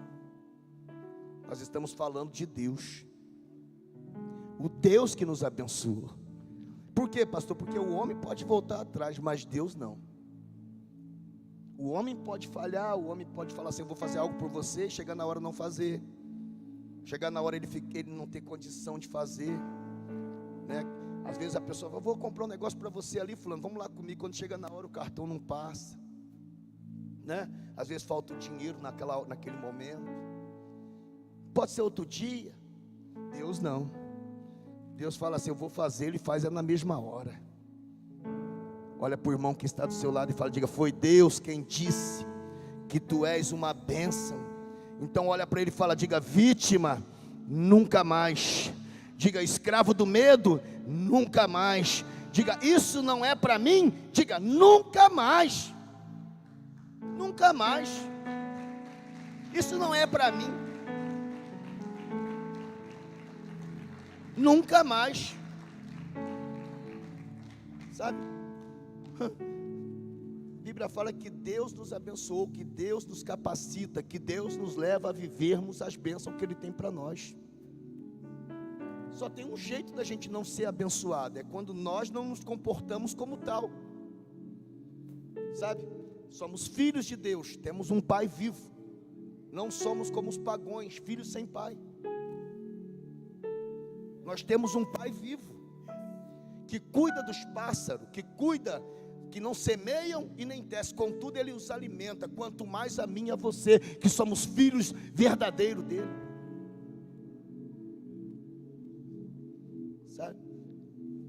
Nós estamos falando de Deus, o Deus que nos abençoa. Por quê, pastor? Porque o homem pode voltar atrás, mas Deus não. O homem pode falhar, o homem pode falar assim: eu vou fazer algo por você, e chegar na hora não fazer. Chegar na hora ele não ter condição de fazer, né? Às vezes a pessoa fala: vou comprar um negócio para você ali, fulano, vamos lá comigo. Quando chega na hora o cartão não passa, né? Às vezes falta o dinheiro naquele momento. Pode ser outro dia. Deus não. Deus fala assim: eu vou fazer, Ele faz na mesma hora. Olha para o irmão que está do seu lado e fala, diga: foi Deus quem disse que tu és uma bênção. Então olha para ele e fala, diga: vítima, nunca mais. Diga: escravo do medo, nunca mais. Diga: isso não é para mim. Diga: nunca mais. Nunca mais. Isso não é para mim. Nunca mais. Sabe? A Bíblia fala que Deus nos abençoou, que Deus nos capacita, que Deus nos leva a vivermos as bênçãos que Ele tem para nós. Só tem um jeito da gente não ser abençoado: é quando nós não nos comportamos como tal. Sabe? Somos filhos de Deus, temos um Pai vivo. Não somos como os pagões, filhos sem pai. Nós temos um Pai vivo, que cuida dos pássaros, que não semeiam e nem tecem, contudo Ele os alimenta. Quanto mais a mim e a você, que somos filhos verdadeiros dEle. Sabe?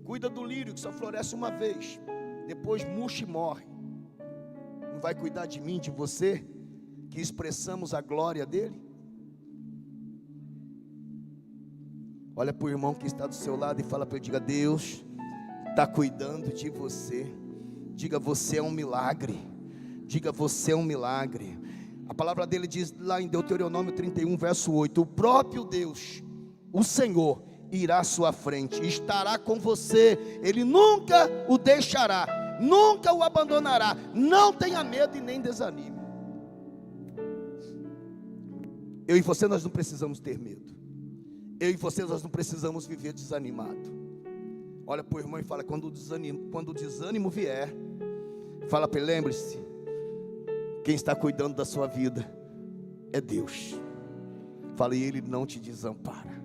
Cuida do lírio que só floresce uma vez, depois murcha e morre. Não vai cuidar de mim, de você, que expressamos a glória dEle? Olha para o irmão que está do seu lado e fala para ele, diga: Deus está cuidando de você. Diga: você é um milagre. Diga: você é um milagre. A palavra dele diz lá em Deuteronômio 31, verso 8: o próprio Deus, o Senhor, irá à sua frente, estará com você. Ele nunca o deixará, nunca o abandonará. Não tenha medo e nem desanime. Eu e você, nós não precisamos ter medo. Eu e você, nós não precisamos viver desanimado. Olha para o irmão e fala: quando o desânimo vier, fala para ele: lembre-se, quem está cuidando da sua vida é Deus. Fala: e Ele não te desampara.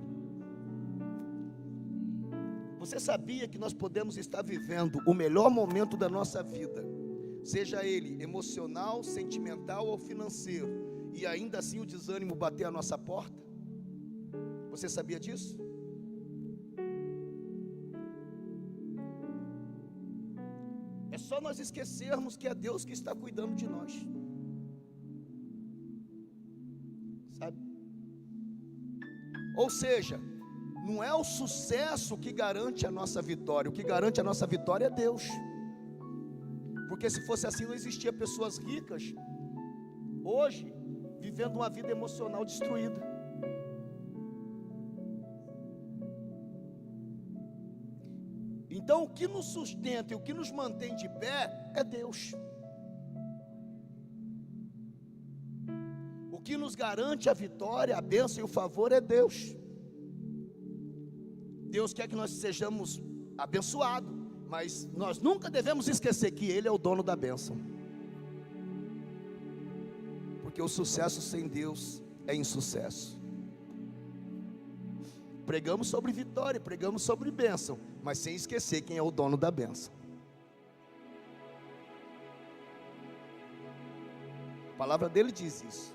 Você sabia que nós podemos estar vivendo o melhor momento da nossa vida, seja ele emocional, sentimental ou financeiro, e ainda assim o desânimo bater a nossa porta? Você sabia disso? É só nós esquecermos que é Deus que está cuidando de nós. Sabe? Ou seja, não é o sucesso que garante a nossa vitória. O que garante a nossa vitória é Deus. Porque se fosse assim, não existia pessoas ricas hoje vivendo uma vida emocional destruída. Então o que nos sustenta e o que nos mantém de pé é Deus. O que nos garante a vitória, a bênção e o favor é Deus. Deus quer que nós sejamos abençoados, mas nós nunca devemos esquecer que Ele é o dono da bênção. Porque o sucesso sem Deus é insucesso. Pregamos sobre vitória, pregamos sobre bênção, mas sem esquecer quem é o dono da bênção. A palavra dele diz isso.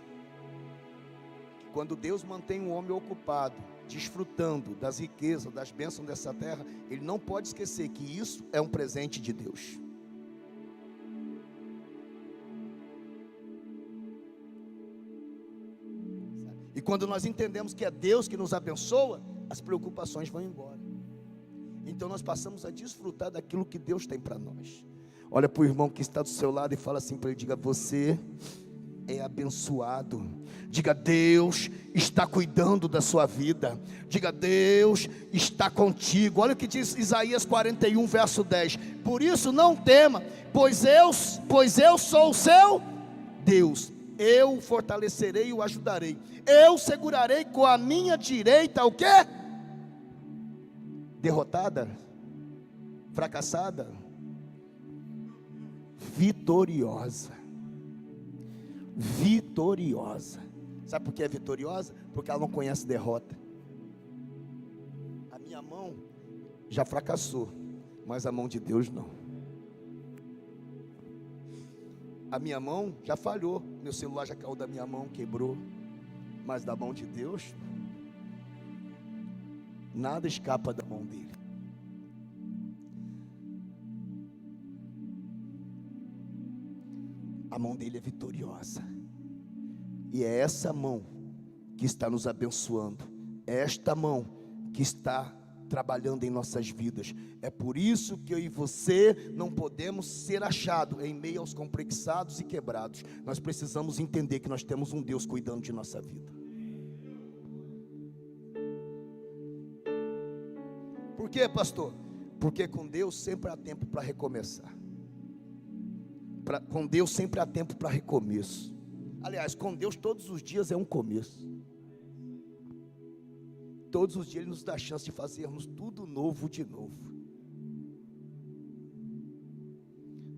Que quando Deus mantém um homem ocupado, desfrutando das riquezas, das bênçãos dessa terra, ele não pode esquecer que isso é um presente de Deus. E quando nós entendemos que é Deus que nos abençoa, as preocupações vão embora. Então nós passamos a desfrutar daquilo que Deus tem para nós. Olha para o irmão que está do seu lado e fala assim para ele, diga: você é abençoado. Diga: Deus está cuidando da sua vida. Diga: Deus está contigo. Olha o que diz Isaías 41 verso 10: por isso não tema, pois eu sou o seu Deus. Eu o fortalecerei e o ajudarei. Eu segurarei com a minha direita o quê? Derrotada? Fracassada? Vitoriosa. Vitoriosa. Sabe por que é vitoriosa? Porque ela não conhece derrota. A minha mão já fracassou, mas a mão de Deus não. A minha mão já falhou, meu celular já caiu da minha mão, quebrou, mas da mão de Deus, nada escapa da mão dele. A mão dele é vitoriosa, e é essa mão que está nos abençoando, é esta mão que está trabalhando em nossas vidas. É por isso que eu e você não podemos ser achados em meio aos complexados e quebrados. Nós precisamos entender que nós temos um Deus cuidando de nossa vida. Por quê, pastor? Porque com Deus sempre há tempo para recomeçar. Com Deus sempre há tempo para recomeço. Aliás, com Deus todos os dias é um começo. Todos os dias Ele nos dá a chance de fazermos tudo novo de novo.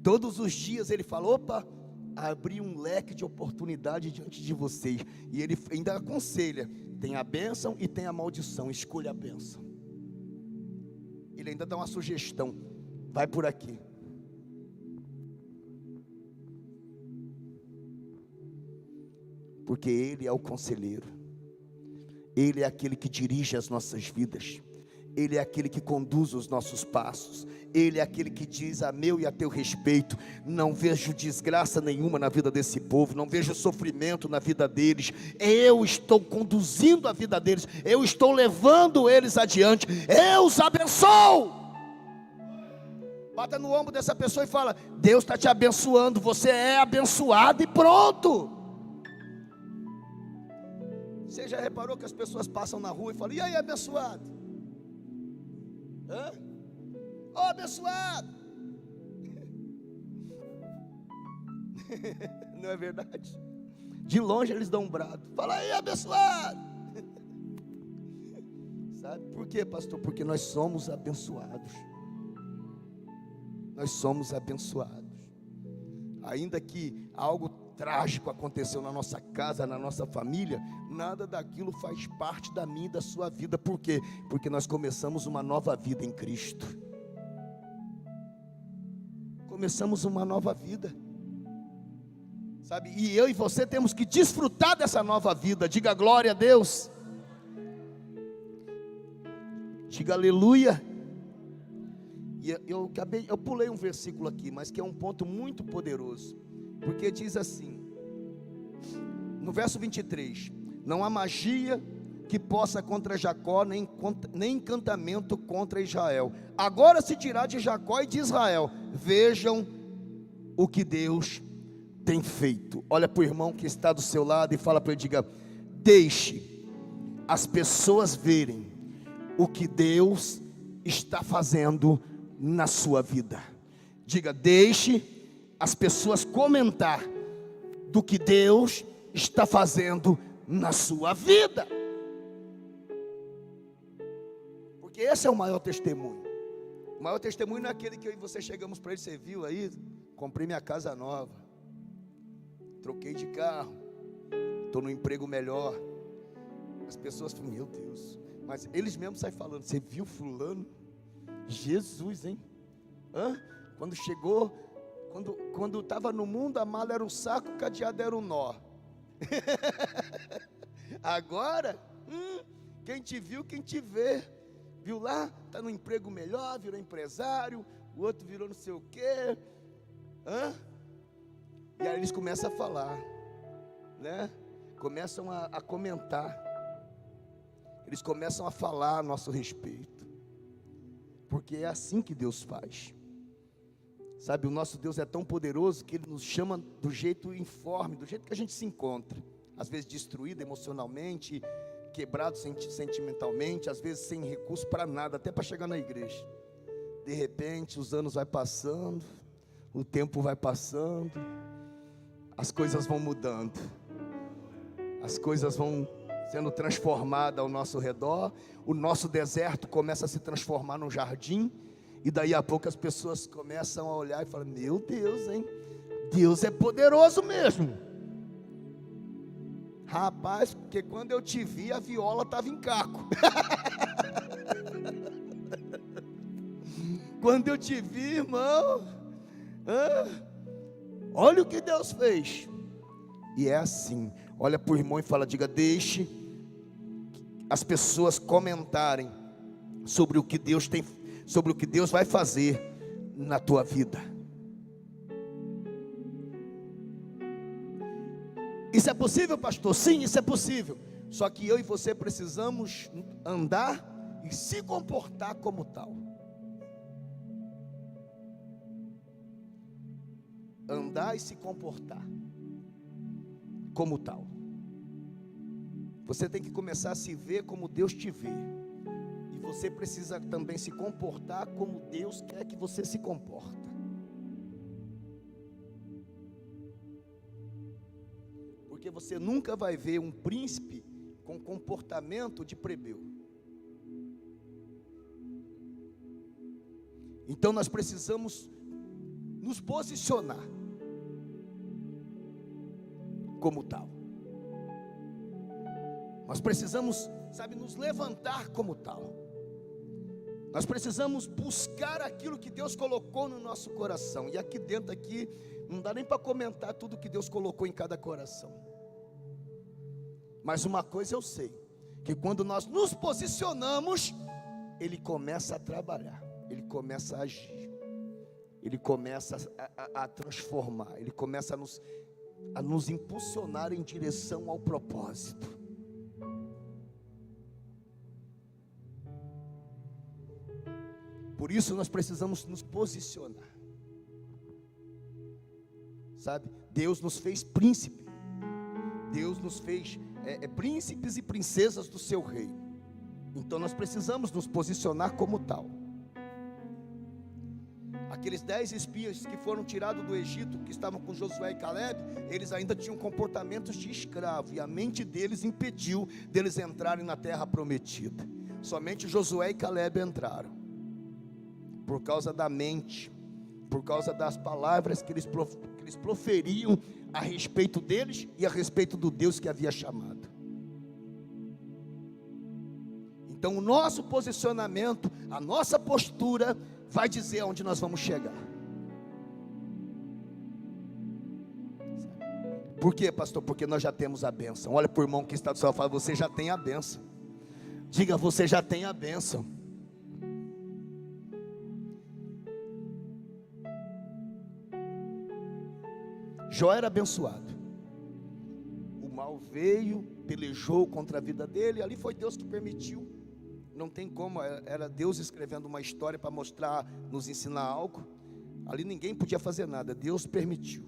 Todos os dias Ele fala: opa, abri um leque de oportunidade diante de vocês. E Ele ainda aconselha: tem a bênção e tem a maldição, escolha a bênção. Ele ainda dá uma sugestão: vai por aqui. Porque Ele é o conselheiro. Ele é aquele que dirige as nossas vidas. Ele é aquele que conduz os nossos passos. Ele é aquele que diz a meu e a teu respeito: não vejo desgraça nenhuma na vida desse povo, não vejo sofrimento na vida deles. Eu estou conduzindo a vida deles, eu estou levando eles adiante, eu os abençoo. Bata no ombro dessa pessoa e fala: Deus está te abençoando, você é abençoado, e pronto. Você já reparou que as pessoas passam na rua e falam: e aí, abençoado? Hã? Ô, abençoado! Não é verdade? De longe eles dão um brado: fala aí, abençoado! Sabe por quê, pastor? Porque nós somos abençoados. Nós somos abençoados. Ainda que algo trágico aconteceu na nossa casa, na nossa família, nada daquilo faz parte da minha e da sua vida. Por quê? Porque nós começamos uma nova vida em Cristo. Começamos uma nova vida, sabe? E eu e você temos que desfrutar dessa nova vida. Diga glória a Deus. Diga aleluia. E eu pulei um versículo aqui, mas que é um ponto muito poderoso. Porque diz assim, no verso 23: não há magia que possa contra Jacó, nem encantamento contra Israel. Agora se dirá de Jacó e de Israel: vejam o que Deus tem feito. Olha para o irmão que está do seu lado e fala para ele, diga: deixe as pessoas verem o que Deus está fazendo na sua vida. Diga: deixe as pessoas comentar do que Deus está fazendo na sua vida. Porque esse é o maior testemunho. O maior testemunho não é aquele que eu e você chegamos para ele: você viu aí, comprei minha casa nova, troquei de carro, estou no emprego melhor. As pessoas falam: meu Deus. Mas eles mesmos saem falando: você viu fulano? Jesus, hein? Hã? Quando chegou, quando estava no mundo, a mala era um saco, o cadeado era um nó. Agora, quem te viu, quem te vê. Viu lá, está no emprego melhor, virou empresário, o outro virou não sei o quê. E aí eles começam a falar, né? Começam a comentar. Eles começam a falar a nosso respeito. Porque é assim que Deus faz. Sabe, o nosso Deus é tão poderoso que Ele nos chama do jeito informe, do jeito que a gente se encontra. Às vezes destruído emocionalmente, quebrado sentimentalmente, às vezes sem recurso para nada, até para chegar na igreja. De repente, os anos vão passando, o tempo vai passando, as coisas vão mudando, as coisas vão sendo transformadas ao nosso redor, o nosso deserto começa a se transformar num jardim, e daí a pouco as pessoas começam a olhar e falam: meu Deus, hein? Deus é poderoso mesmo. Rapaz, porque quando eu te vi, a viola estava em caco. Quando eu te vi, irmão, olha o que Deus fez. E é assim, olha para o irmão e fala: diga, deixe as pessoas comentarem sobre o que Deus tem, sobre o que Deus vai fazer na tua vida. Isso é possível, pastor? Sim, isso é possível. Só que eu e você precisamos andar e se comportar como tal. Andar e se comportar como tal. Você tem que começar a se ver como Deus te vê. E você precisa também se comportar como Deus quer que você se comporta. Porque você nunca vai ver um príncipe com comportamento de plebeu. Então nós precisamos nos posicionar como tal. Nós precisamos, sabe, nos levantar como tal. Nós precisamos buscar aquilo que Deus colocou no nosso coração. E aqui dentro, aqui, não dá nem para comentar tudo que Deus colocou em cada coração. Mas uma coisa eu sei, que quando nós nos posicionamos, Ele começa a trabalhar, Ele começa a agir, Ele começa a transformar, Ele começa a nos impulsionar em direção ao propósito. Por isso nós precisamos nos posicionar. Sabe, Deus nos fez príncipe, Deus nos fez príncipes e princesas do seu reino. Então nós precisamos nos posicionar como tal. Aqueles 10 espias que foram tirados do Egito, que estavam com Josué e Caleb, eles ainda tinham comportamentos de escravo, e a mente deles impediu deles entrarem na terra prometida. Somente Josué e Caleb entraram, por causa da mente, por causa das palavras que eles proferiam a respeito deles e a respeito do Deus que havia chamado. Então o nosso posicionamento, a nossa postura vai dizer aonde nós vamos chegar. Por quê, pastor? Porque nós já temos a bênção. Olha para o irmão que está do céu e fala: você já tem a bênção. Diga: você já tem a bênção. Jó era abençoado. O mal veio, pelejou contra a vida dele, ali foi Deus que permitiu. Não tem como, era Deus escrevendo uma história para mostrar, nos ensinar algo. Ali ninguém podia fazer nada, Deus permitiu.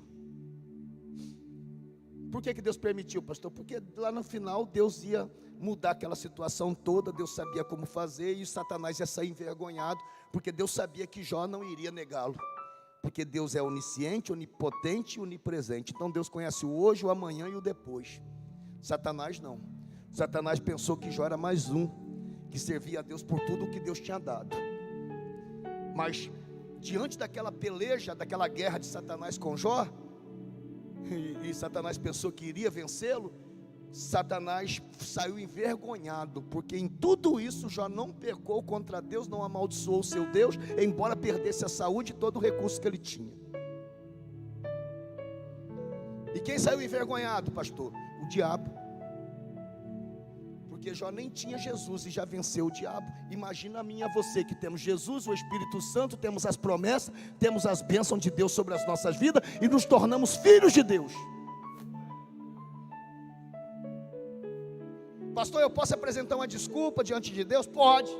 Por que Deus permitiu, pastor? Porque lá no final Deus ia mudar aquela situação toda, Deus sabia como fazer, e Satanás ia sair envergonhado, porque Deus sabia que Jó não iria negá-lo. Porque Deus é onisciente, onipotente e onipresente. Então Deus conhece o hoje, o amanhã e o depois. Satanás não. Satanás pensou que Jó era mais um, que servia a Deus por tudo o que Deus tinha dado. Mas diante daquela peleja, daquela guerra de Satanás com Jó, e Satanás pensou que iria vencê-lo, Satanás saiu envergonhado, porque em tudo isso Jó não pecou contra Deus, não amaldiçoou o seu Deus, embora perdesse a saúde e todo o recurso que ele tinha. E quem saiu envergonhado, pastor? O diabo. Porque Jó nem tinha Jesus e já venceu o diabo. Imagina a mim e a você, que temos Jesus, o Espírito Santo, temos as promessas, temos as bênçãos de Deus sobre as nossas vidas e nos tornamos filhos de Deus. Pastor, eu posso apresentar uma desculpa diante de Deus? Pode,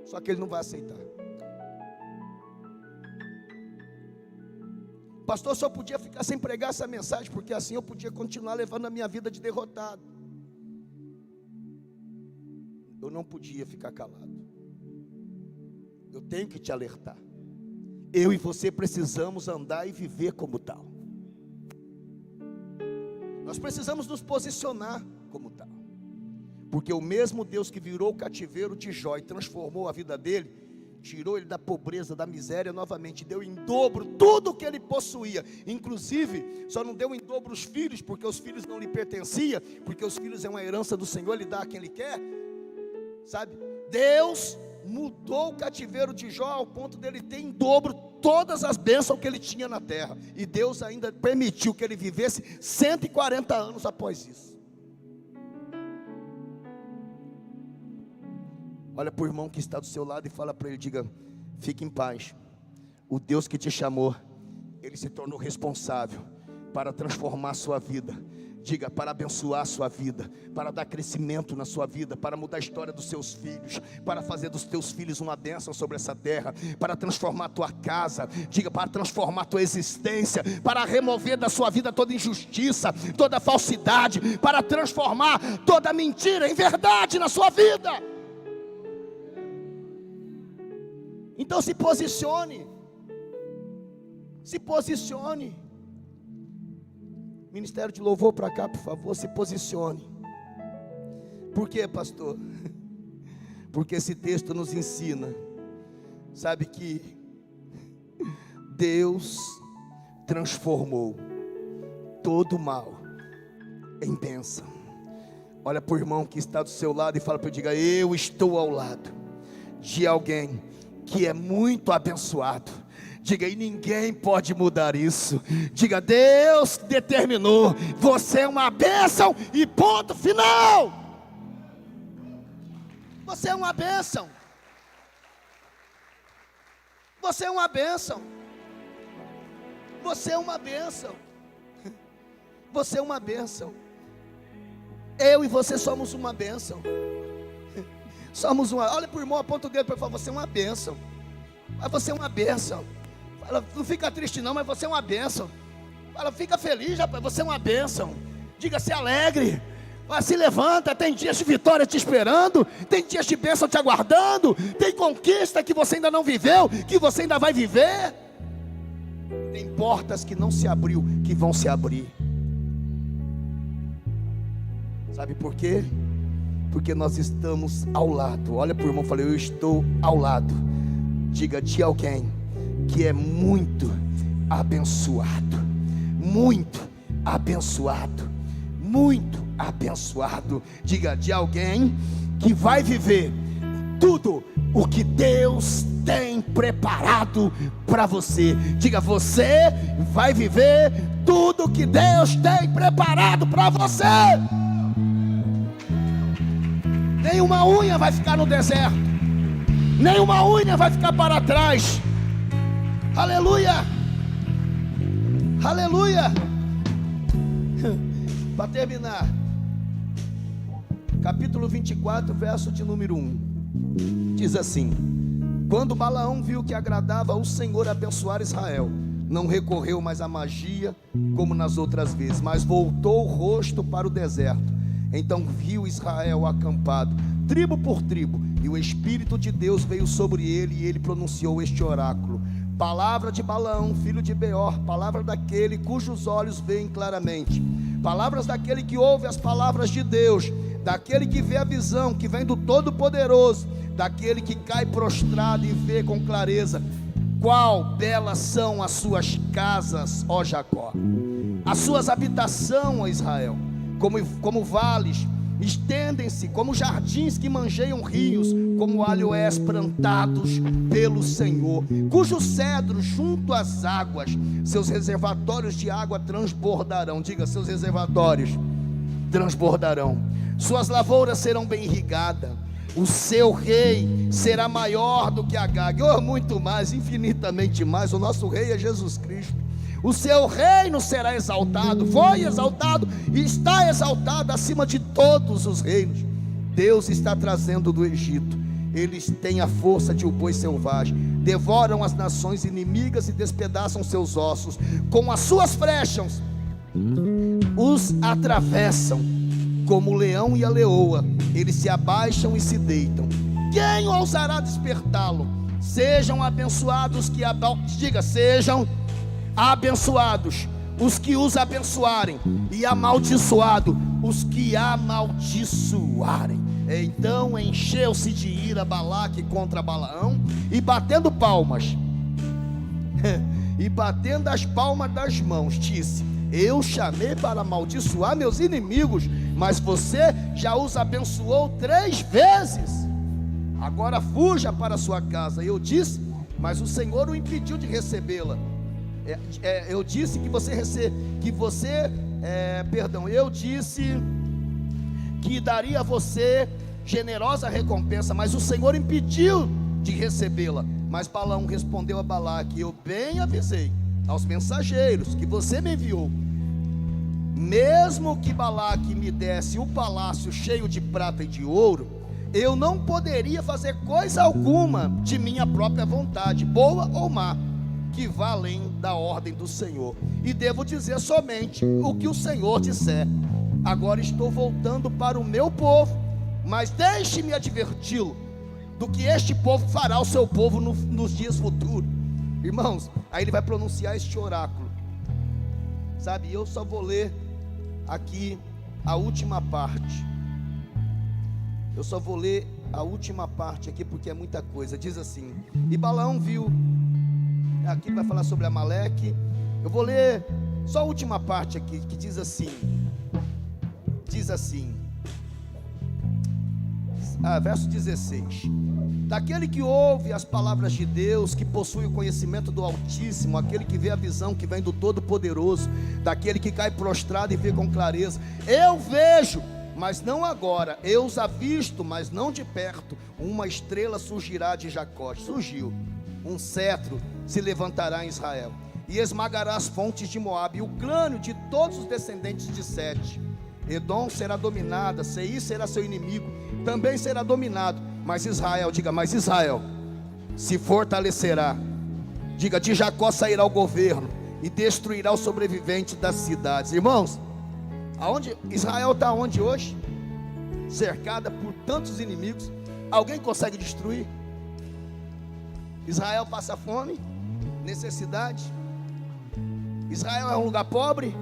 só que Ele não vai aceitar. Pastor, só podia ficar sem pregar essa mensagem, porque assim eu podia continuar levando a minha vida de derrotado. Eu não podia ficar calado. Eu tenho que te alertar. Eu e você precisamos andar e viver como tal. Nós precisamos nos posicionar como tal. Porque o mesmo Deus que virou o cativeiro de Jó e transformou a vida dele, tirou ele da pobreza, da miséria novamente, deu em dobro tudo o que ele possuía. Inclusive, só não deu em dobro os filhos, porque os filhos não lhe pertenciam, porque os filhos é uma herança do Senhor, ele dá a quem ele quer. Sabe? Deus mudou o cativeiro de Jó ao ponto dele ter em dobro todas as bênçãos que ele tinha na terra. E Deus ainda permitiu que ele vivesse 140 anos após isso. Olha para o irmão que está do seu lado e fala para ele, diga: fique em paz. O Deus que te chamou, ele se tornou responsável para transformar a sua vida. Diga: para abençoar a sua vida, para dar crescimento na sua vida, para mudar a história dos seus filhos, para fazer dos teus filhos uma bênção sobre essa terra, para transformar a tua casa. Diga: para transformar a tua existência, para remover da sua vida toda injustiça, toda falsidade, para transformar toda mentira em verdade na sua vida. Então se posicione. Se posicione. Ministério de louvor para cá, por favor, se posicione. Por quê, pastor? Porque esse texto nos ensina, sabe, que Deus transformou todo o mal em bênção. Olha para o irmão que está do seu lado e fala para ele, diga: eu estou ao lado de alguém que é muito abençoado. Diga: e ninguém pode mudar isso. Diga: Deus determinou, você é uma bênção e ponto final. Você é uma bênção. Você é uma bênção. Você é uma bênção. Você é uma bênção. Eu e você somos uma bênção. Somos uma. Olha para o irmão, aponta o dedo para ele, você é uma bênção. Mas você é uma bênção. Fala: não fica triste não, mas você é uma bênção. Fala: fica feliz, rapaz, você é uma bênção. Diga: se alegre. Fala: se levanta, tem dias de vitória te esperando, tem dias de bênção te aguardando, tem conquista que você ainda não viveu, que você ainda vai viver. Tem portas que não se abriu, que vão se abrir. Sabe por quê? Porque nós estamos ao lado. Olha para o irmão e fala: eu estou ao lado. Diga: de alguém que é muito abençoado. Muito abençoado. Muito abençoado. Diga: de alguém que vai viver tudo o que Deus tem preparado para você. Diga: você vai viver tudo o que Deus tem preparado para você. Nenhuma unha vai ficar no deserto. Nenhuma unha vai ficar para trás. Aleluia. Aleluia. Para terminar, capítulo 24, verso de número 1. Diz assim: quando Balaão viu que agradava ao Senhor abençoar Israel, não recorreu mais à magia como nas outras vezes, mas voltou o rosto para o deserto. Então viu Israel acampado, tribo por tribo, e o Espírito de Deus veio sobre ele, e ele pronunciou este oráculo: palavra de Balaão, filho de Beor, palavra daquele cujos olhos veem claramente, palavras daquele que ouve as palavras de Deus, daquele que vê a visão que vem do Todo-Poderoso, daquele que cai prostrado e vê com clareza. Qual belas são as suas casas, ó Jacó, as suas habitações, ó Israel. Como vales, estendem-se como jardins que manjeiam rios, como aloés plantados pelo Senhor, cujos cedros junto às águas, seus reservatórios de água transbordarão. Diga: seus reservatórios transbordarão. Suas lavouras serão bem irrigadas. O seu rei será maior do que Agag. Oh, muito mais, infinitamente mais. O nosso rei é Jesus Cristo. O seu reino será exaltado, foi exaltado e está exaltado acima de todos os reinos. Deus está trazendo do Egito. Eles têm a força de um boi selvagem, devoram as nações inimigas e despedaçam seus ossos. Com as suas flechas os atravessam, como o leão e a leoa. Eles se abaixam e se deitam. Quem ousará despertá-lo? Sejam abençoados que diga, sejam abençoados os que os abençoarem, e amaldiçoado os que amaldiçoarem. Então encheu-se de ira Balaque contra Balaão, e batendo palmas e batendo as palmas das mãos, disse: eu chamei para amaldiçoar meus inimigos, mas você já os abençoou 3 vezes. Agora fuja para sua casa. Eu disse, mas o Senhor o impediu de recebê-la. Eu disse que eu disse que daria a você generosa recompensa, mas o Senhor impediu de recebê-la. Mas Balaão respondeu a Balaque: eu bem avisei aos mensageiros que você me enviou, mesmo que Balaque me desse o palácio cheio de prata e de ouro, eu não poderia fazer coisa alguma de minha própria vontade, boa ou má, que vá além da ordem do Senhor, e devo dizer somente o que o Senhor disser. Agora estou voltando para o meu povo, mas deixe-me adverti-lo do que este povo fará ao seu povo nos dias futuros. Irmãos, aí ele vai pronunciar este oráculo, sabe? Eu só vou ler aqui a última parte. Eu só vou ler a última parte aqui, porque é muita coisa. Diz assim: e Balaão viu. Aqui vai falar sobre Amaleque. Eu vou ler só a última parte aqui, que diz assim. Verso 16: daquele que ouve as palavras de Deus, que possui o conhecimento do Altíssimo, aquele que vê a visão que vem do Todo-Poderoso, daquele que cai prostrado e vê com clareza. Eu vejo, mas não agora, eu os avisto, mas não de perto. Uma estrela surgirá de Jacó. Surgiu. Um cetro se levantará em Israel, e esmagará as fontes de Moabe, e o crânio de todos os descendentes de Sete. Edom será dominada, Seir será seu inimigo, também será dominado. Mas Israel, diga, mas Israel se fortalecerá. Diga, de Jacó sairá o governo, e destruirá o sobrevivente das cidades. Irmãos, aonde Israel está onde hoje? Cercada por tantos inimigos. Alguém consegue destruir? Israel passa fome, necessidade. Israel é um lugar pobre.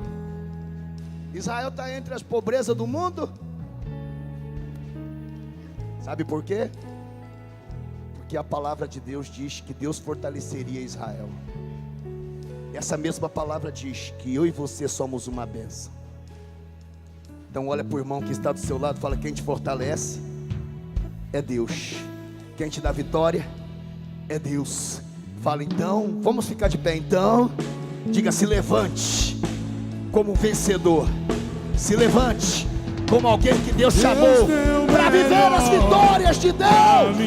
Israel está entre as pobrezas do mundo. Sabe por quê? Porque a palavra de Deus diz que Deus fortaleceria Israel. Essa mesma palavra diz que eu e você somos uma bênção. Então olha para o irmão que está do seu lado e fala: quem te fortalece é Deus, quem te dá vitória é Deus. Fala, então, vamos ficar de pé então. Diga, se levante como vencedor. Se levante como alguém que Deus chamou para viver as vitórias de Deus.